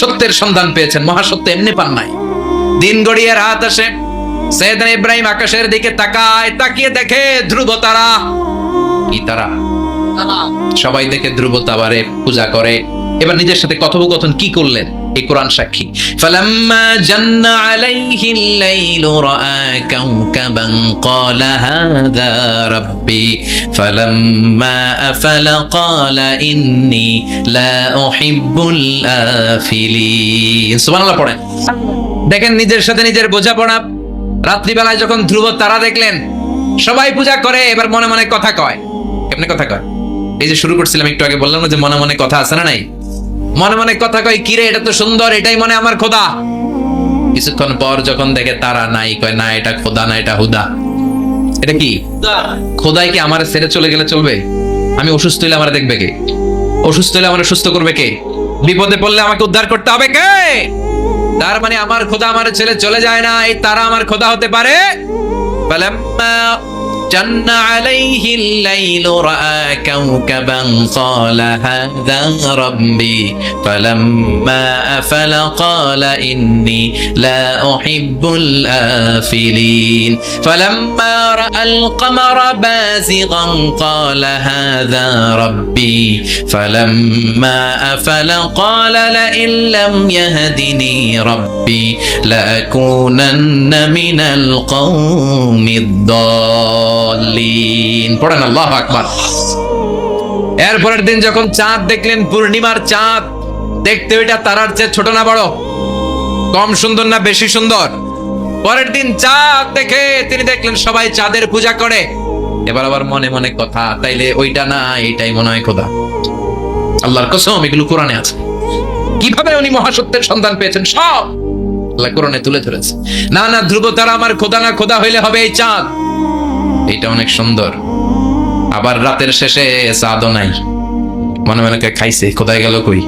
সত্যের সন্ধান পেয়েছেন। মহাসত্য এমনি পান নাই। দিন গড়িয়ে রাত আসে। সাইয়েদনা ইব্রাহিম আকাশের দিকে তাকায়, তাকিয়ে দেখে ধ্রুব তারা। কি তারা? সবাই দেখে ধ্রুব তারারে পূজা করে। এবার নিজের সাথে কথোপকথন কি করলেন? এই কোরআন সাক্ষী। ফালাম্মা জান্না আলাইহিল লাইলু রাআ কাওকাবান ক্বালা হাযা রাব্বি ফালাম্মা আফালা ক্বালা ইন্নী লা উহিব্বুল আফিলিন। সুবহানাল্লাহ পড়েন। দেখেন নিজের সাথে নিজের বোঝাপড়া। রাত্রিবেলায় যখন ধ্রুব তারা দেখলেন, সবাই পূজা করে, এবার মনে মনে কথা কয়। কেমনে কথা কয়? এই যে শুরু করছিলাম একটু আগে, বললাম না যে মনে মনে কথা আছে না নাই? মনে মনে কথা কয়, কিরে এটা তো সুন্দর, এটাই মনে আমার খোদা। কিছুক্ষণ পর যখন দেখে তারা নাই, কয় না এটা খোদা না, এটা হুদা। এটা কি খোদাই? কি আমার ছেড়ে চলে গেলে চলবে? আমি অসুস্থ হইলে আমার দেখবে কে? অসুস্থ হইলে আমার সুস্থ করবে কে? বিপদে পড়লে আমাকে উদ্ধার করতে হবে কে? তার মানে আমার খোদা আমার ছেলে চলে যায় না, এই তারা আমার খোদা হতে পারে? جن عليه الليل رأى كوكبا قال هذا ربي فلما أفل قال إني لا أحب الآفلين فلما رأى القمر بازغا قال هذا ربي فلما أفل قال لئن لم يهدني ربي لأكونن من القوم الضالين পড়েন আল্লাহু আকবার। এরপরের দিন যখন চাঁদ দেখলেন, পূর্ণিমার চাঁদ, দেখতে ওইটা তারার চেয়ে ছোট না বড়, কম সুন্দর না বেশি সুন্দর? পরের দিন চাঁদ দেখে তিনি দেখলেন সবাই চাঁদের পূজা করে। এবার আবার মনে মনে কথা, তাইলে ওইটা না এইটাই মনে হয় খোদা। আল্লাহর কসম এগুলো কোরআনে আছে। কিভাবে উনি মহাসত্যের সন্ধান পেয়েছেন সব আল্লাহ কোরআনে তুলে ধরেছে। না না, ধ্রুব তারা আমার খোদা না, খোদা হইলে হবে এই চাঁদ। এটা অনেক সুন্দর। আবার রাতের শেষে চাঁদও নাই, মনে মনে খাইছে, খোদা গেল কই?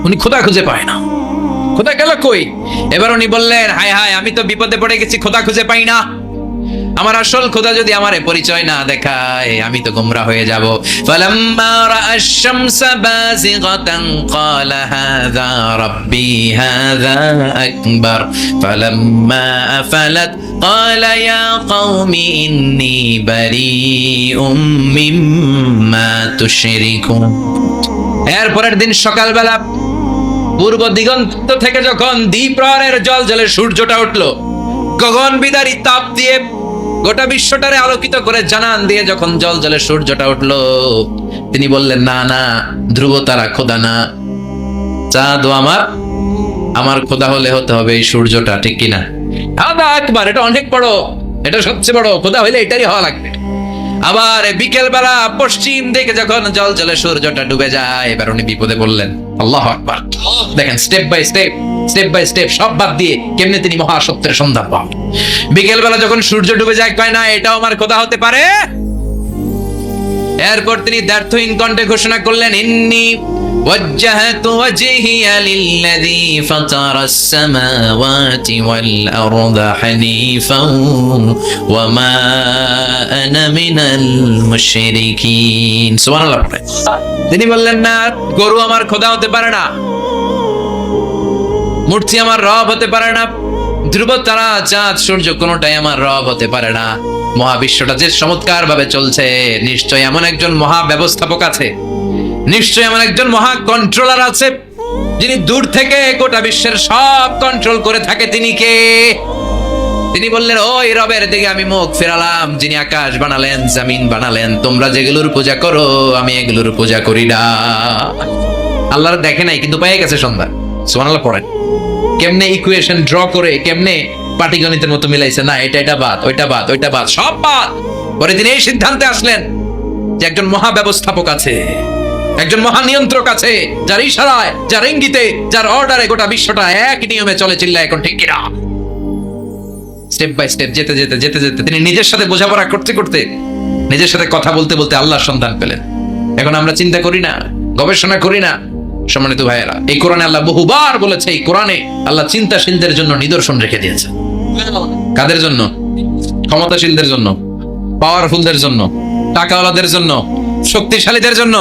উনি খোদা খুঁজে পায় না, খোদা গেল কই? এবার উনি বললেন, হায় হায়, আমি তো বিপদে পড়ে গেছি, খোদা খুঁজে পাই না। আমার আসল খোদা যদি আমারে পরিচয় না দেখায়, আমি তো গোমরা হয়ে যাব। ফালাম্মা রাআশ শামসা বাযিগাতান ক্বালা হাযা রাব্বি হাযা আকবার ফালাম্মা আফালাত ক্বালা ইয়া কওমি ইন্নী বারীউম মিম্মা তুশরিকুন। এরপরের দিন সকালবেলা পূর্ব দিগন্ত থেকে যখন দ্বিপ্রহরের জলজলে সূর্যটা উঠলো, গগন বিদারী তাপ দিয়ে গোটা বিশ্বটারে আলোকিত করে জানান দিয়ে যখন জলজলে সূর্যটা উঠলো, তিনি বললেন, না না, ধ্রুব তারা খোদা না, চাঁদ আমার খোদা হলে হতে হবে এই সূর্যটা, ঠিক কিনা? হাদা আকবার, এটা অনেক বড়, এটা সবচেয়ে বড়, খোদা হইলে এটাই হওয়া লাগবে। আবার বিকেল বেলা পশ্চিম দিকে যখন জলজলে সূর্যটা ডুবে যায়, এবার উনি বিপদে বললেন। আল্লাহু আকবার। দেখেন, স্টেপ বাই স্টেপ সব বাদ দিয়ে কেমনে তিনি মহাসত্যের সন্ধান পান। বিকেল বেলা যখন সূর্য ডুবে যায়, কয় না এটাও আমার খোদা হতে পারে। এরপর তিনি দ্ব্যর্থহীন কণ্ঠে ঘোষণা করলেন, ইন্নী ওয়াজ্জাহতু ওয়াজহিয়া লিল্লাযী ফাতারাস সামাওয়াতি ওয়াল আরদা হানিফান ওয়া মা আনা মিনাল মুশরিকিন। সুবহানাল্লাহ। তিনি বললেন, না, গরু আমার খোদা হতে পারে না, মূর্তি আমার রব হতে পারে না, ধ্রুব তারা চাঁদ সূর্য কোনোটাই আমার রব হতে পারে না। মহাবিশ্বটা যে চমৎকার ভাবে চলছে, নিশ্চয় এমন একজন মহা ব্যবস্থাপক আছে, নিশ্চয় এমন একজন মহা কন্ট্রোলার আছে, যিনি দূর থেকে গোটা বিশ্বের সব কন্ট্রোল করে থাকে। তিনি কে? তিনি বললেন, ওই রবের দিকে আমি মুখ ফেরালাম, যিনি আকাশ বানালেন, জমিন বানালেন। তোমরা যেগুলোর পূজা করো, আমি এগুলোর পূজা করি না। আল্লাহর দেখে নাই, কিন্তু পেয়ে গেছে সন্ধান। সুবহানাল্লাহ পড়েন। কেমনে ইকুয়েশন ড্র করে, কেমনে পাটিগণিতের মতো মিলাইছে, না এটা বাদ, ওইটা বাদ, ওইটা বাদ, সব বাদ। পরে তিনি এই সিদ্ধান্তে আসলেন যে একজন মহা ব্যবস্থাপক আছে, একজন মহা নিয়ন্ত্রক আছে, যার ইশারায়, যার ইঙ্গিতে, যার অর্ডারে গোটা বিশ্বটা এক নিয়মে চলে। চিল্লায় এখন ঠিক কিনা? স্টেপ বাই স্টেপ যেতে যেতে তিনি নিজের সাথে বোঝাপড়া করতে করতে, নিজের সাথে কথা বলতে বলতে আল্লাহর সন্ধান পেলেন। এখন আমরা চিন্তা করি না, গবেষণা করি না। সম্মানিত ভাইয়েরা, এই কোরআনে আল্লাহ বহুবার বলেছে, এই কোরআনে আল্লাহ চিন্তাশীলদের জন্য নিদর্শন রেখে দিয়েছে। কাদের জন্য? ক্ষমতাশীলদের জন্য, পাওয়ারফুলদের জন্য, টাকাওয়ালাদের জন্য, শক্তিশালীদের জন্য।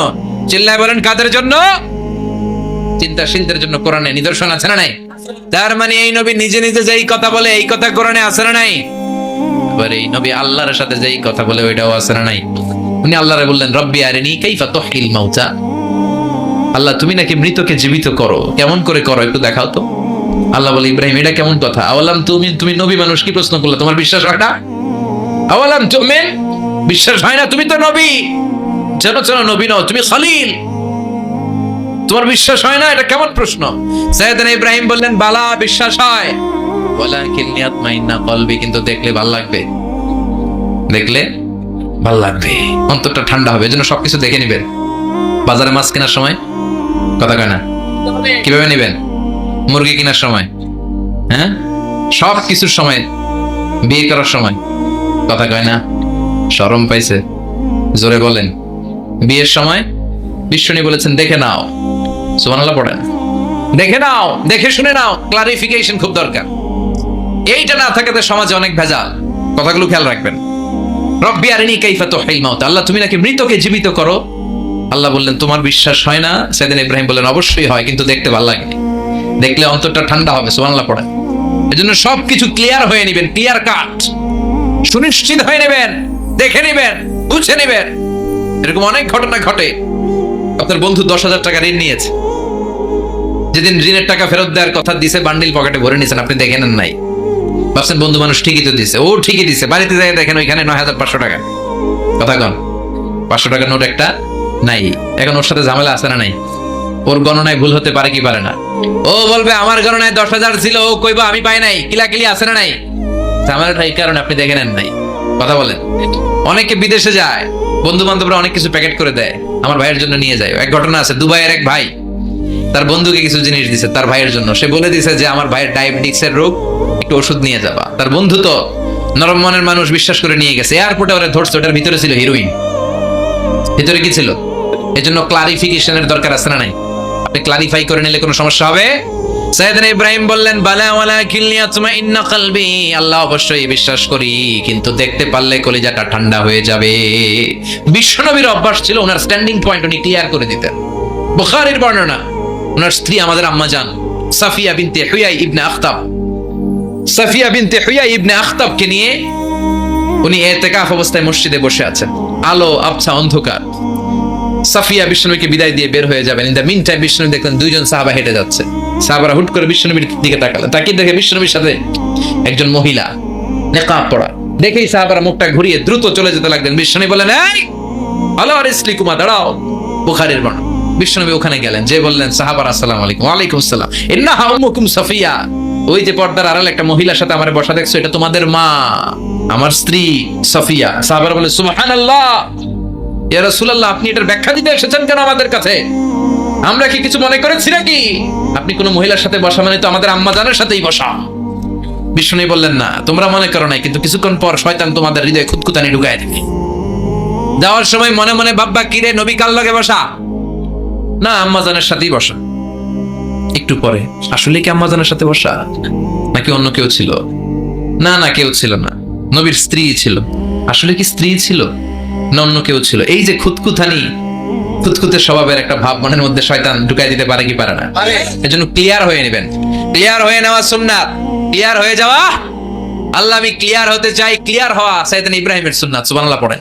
চিল্লায় বলেন, কাদের জন্য? চিন্তাশীলদের জন্য কোরআনে নিদর্শন আছে না নাই? তার মানে এই নবী নিজে নিজে যেই কথা বলে, এই কথা কোরআনে আছে না নাই? আবার এই নবী আল্লাহর সাথে যেই কথা বলে, ওইটাও আছে না নাই? উনি আল্লাহরে বললেন, রব্বি আরিনী কাইফা তুহয়িল মাউতা। আল্লাহ, তুমি নাকি মৃতকে জীবিত করো, কেমন করে করো একটু দেখাও তো। আল্লাহ বলে, ইব্রাহিম, এটা কেমন কথা? আওয়ালাম তুমি নবী মানুষ, কি প্রশ্ন করলে? তোমার বিশ্বাস হয় না? আওয়ালাম তুমিন, বিশ্বাস হয় না? তুমি তো নবী, যেন নবী নও, তুমি খলিল, তোমার বিশ্বাস হয় না? এটা কেমন প্রশ্ন? সাইয়েদনা ইব্রাহিম বললেন, বালা, বিশ্বাস হয়, ওয়ালাকিন ইয়াতমাইন্না কলবি, কিন্তু দেখলে ভাল লাগবে, দেখলে ভাল লাগবে, অন্তরটা ঠান্ডা হবে। এজন্য সবকিছু দেখে নিবেন। বাজারে মাছ কেনার সময় কথা কয় না, কিভাবে নিবেন? মুরগি কেনার সময়, হ্যাঁ, সব কিছুর সময়, বিয়ে করার সময় কথা কয় না, শরম পাইছে? জোরে বলেন। বিয়ের সময় বিশ্বনী বলেছেন, দেখে নাও। সুবহানাল্লাহ পড়েন। দেখে নাও, দেখে শুনে নাও, ক্লারিফিকেশন খুব দরকার। এইটা না থাকাতে সমাজে অনেক ভেজাল। কথাগুলো খেয়াল রাখবেন। রব্বি আরিনি কাইফা তুহিল মাউত, আল্লাহ তুমি নাকি মৃতকে জীবিত করো। আল্লাহ বললেন তোমার বিশ্বাস হয় না? সাইয়েদনা ইব্রাহিম বললেন অবশ্যই হয়, কিন্তু দেখতে ভালো লাগে, দেখলে অন্তরটা ঠান্ডা হবে। সুবহানাল্লাহ পড়েন। এজন্য সবকিছু ক্লিয়ার হয়ে নেবেন, ক্লিয়ার কাট, সুনিশ্চিত হয়ে নেবেন, দেখে নেবেন, বুঝে নেবেন। এরকম অনেক ঘটনা ঘটে। আপনার বন্ধু 10,000 টাকা ঋণ নিয়েছে, যেদিন ঋণের টাকা ফেরত দেওয়ার কথা দিছে বান্ডিল পকেটে ভরে নিয়েছেন, আপনি দেখেন নাই, ভাবছেন বন্ধু মানুষ ঠিকই তো দিছে, ও ঠিকই দিছে। বাড়িতে যাই দেখেন ওইখানে 9,500 টাকা। কথা কন, 500 টাকার নোট একটা নাই। এখন ওর সাথে ঝামেলা আছে না নাই? ওর গণনায় ভুল হতে পারে কি পারে না? ও বলবে আমার গণনায় 10,000 ছিল, ও কইবা আমি পাই নাই, কিলাকিলি আছে না নাই? ঝামেলাটা এই কারণে আপনি দেখে নেন নাই। কথা বলেন। অনেকে বিদেশে যায়, বন্ধু বান্ধবরা অনেক কিছু প্যাকেট করে দেয়, আমার ভাইয়ের জন্য নিয়ে যায়। এক ঘটনা আছে, দুবাইয়ের এক ভাই তার বন্ধুকে কিছু জিনিস দিছে তার ভাইয়ের জন্য। সে বলে দিছে যে আমার ভাইয়ের ডায়াবেটিক্সের রোগ, একটু ওষুধ নিয়ে যাবা। তার বন্ধু তো নরম মনের মানুষ, বিশ্বাস করে নিয়ে গেছে। এয়ারপোর্টে ওরা ধরছে, ওটার ভিতরে ছিল হিরোইন। ভিতরে কি ছিল? এজন্য ক্লারিফিকেশনের দরকার আছে না নাই? আপনি ক্লারিফাই করে নিলে কোনো সমস্যা হবে? সাইয়েদনা ইব্রাহিম বললেন বালা ওয়ালাকিন লিয়াতমাইন্না কলবি, আল্লাহ অবশ্যই বিশ্বাস করি, কিন্তু দেখতে পারলে কলিজাটা ঠান্ডা হয়ে যাবে। বিশ্বনবীর অভ্যাস ছিল ওনার স্ট্যান্ডিং পয়েন্ট উনি ক্লিয়ার করে দিতেন। বুখারীর বর্ণনা, ওনার স্ত্রী আমাদের আম্মা জান সাফিয়া বিনতে হুয়াই ইবনে আখতাব, সাফিয়া বিনতে হুয়াই ইবনে আখতাবকে নিয়ে উনি ইতিকাফ অবস্থায় মসজিদে বসে আছেন। আলো আবছা অন্ধকার। সাফিয়া বিশ্বনবীকে বিদায় দিয়ে বের হয়ে যাবেন। ইন দ্য মিন টাইম বিশ্বনবী দেখলেন দুইজন সাহাবা হেঁটে যাচ্ছে। সাহাবারা হুট করে বিশ্বনবীর দিকে তাকালেন, তাকিয়ে দেখে বিশ্বনবীর সাথে একজন মহিলা নেকাব পরা। দেখেই সাহাবারা মুখটা ঘুরিয়ে দ্রুত চলে যেতে লাগলেন। বিশ্বনবী বললেন এই আলা রিসলিকুমা, দাঁড়াও। বুখারীর বর্ণনা। বিশ্বনবী ওখানে গেলেন, যে বললেন সাহাবারা আসসালামু আলাইকুম। ওয়া আলাইকুম আসসালাম। ইন্নাহা উম্মুকুম সাফিয়া, ওই যে পর্দার আড়াল একটা মহিলার সাথে আমার বসা দেখছো, এটা তোমাদের মা, আমার স্ত্রী সাফিয়া। সাহাবারা বলে সুবহানাল্লাহ, ইয়া রাসূলুল্লাহ, আপনি এটার ব্যাখ্যা দিতে এসেছেন কেন আমাদের কাছে? আমরা কি কিছু মনে করেছি নাকি? আপনি কোন মহিলার সাথে বসা মানে তো আমাদের আম্মা জানের সাথেই বসা। বিষ্ণু বললেন না, তোমরা মনে করো নাই, কিন্তু কিছুক্ষণ পর শয়তান তোমাদের হৃদয়ে খুঁতখুঁতানি ঢুকায় দেবে। যাওয়ার সময় মনে মনে ভাববা কিরে নবী কার লগে বসা? না, আম্মা জানের সাথেই বসা। একটু পরে আসলে কি আম্মা জানের সাথে বসা নাকি অন্য কেউ ছিল? না না, কেউ ছিল না, নবীর স্ত্রী ছিল। আসলে কি স্ত্রী ছিল না অন্য কেউ ছিল? এই যে খুঁতখুঁতানি, খুঁতখুঁতে স্বভাবের একটা ভাব মনের মধ্যে শয়তান ঢুকাই দিতে পারে কি পারে না? এজন্য ক্লিয়ার হয়ে নেবেন। ক্লিয়ার হয়ে নেওয়া সুন্নাত, ক্লিয়ার হয়ে যাওয়া। আল্লাহ আমি ক্লিয়ার হতে চাই, ক্লিয়ার হওয়া সাইয়েদনা ইব্রাহিমের সুন্নাত। সুবহানাল্লাহ পড়েন।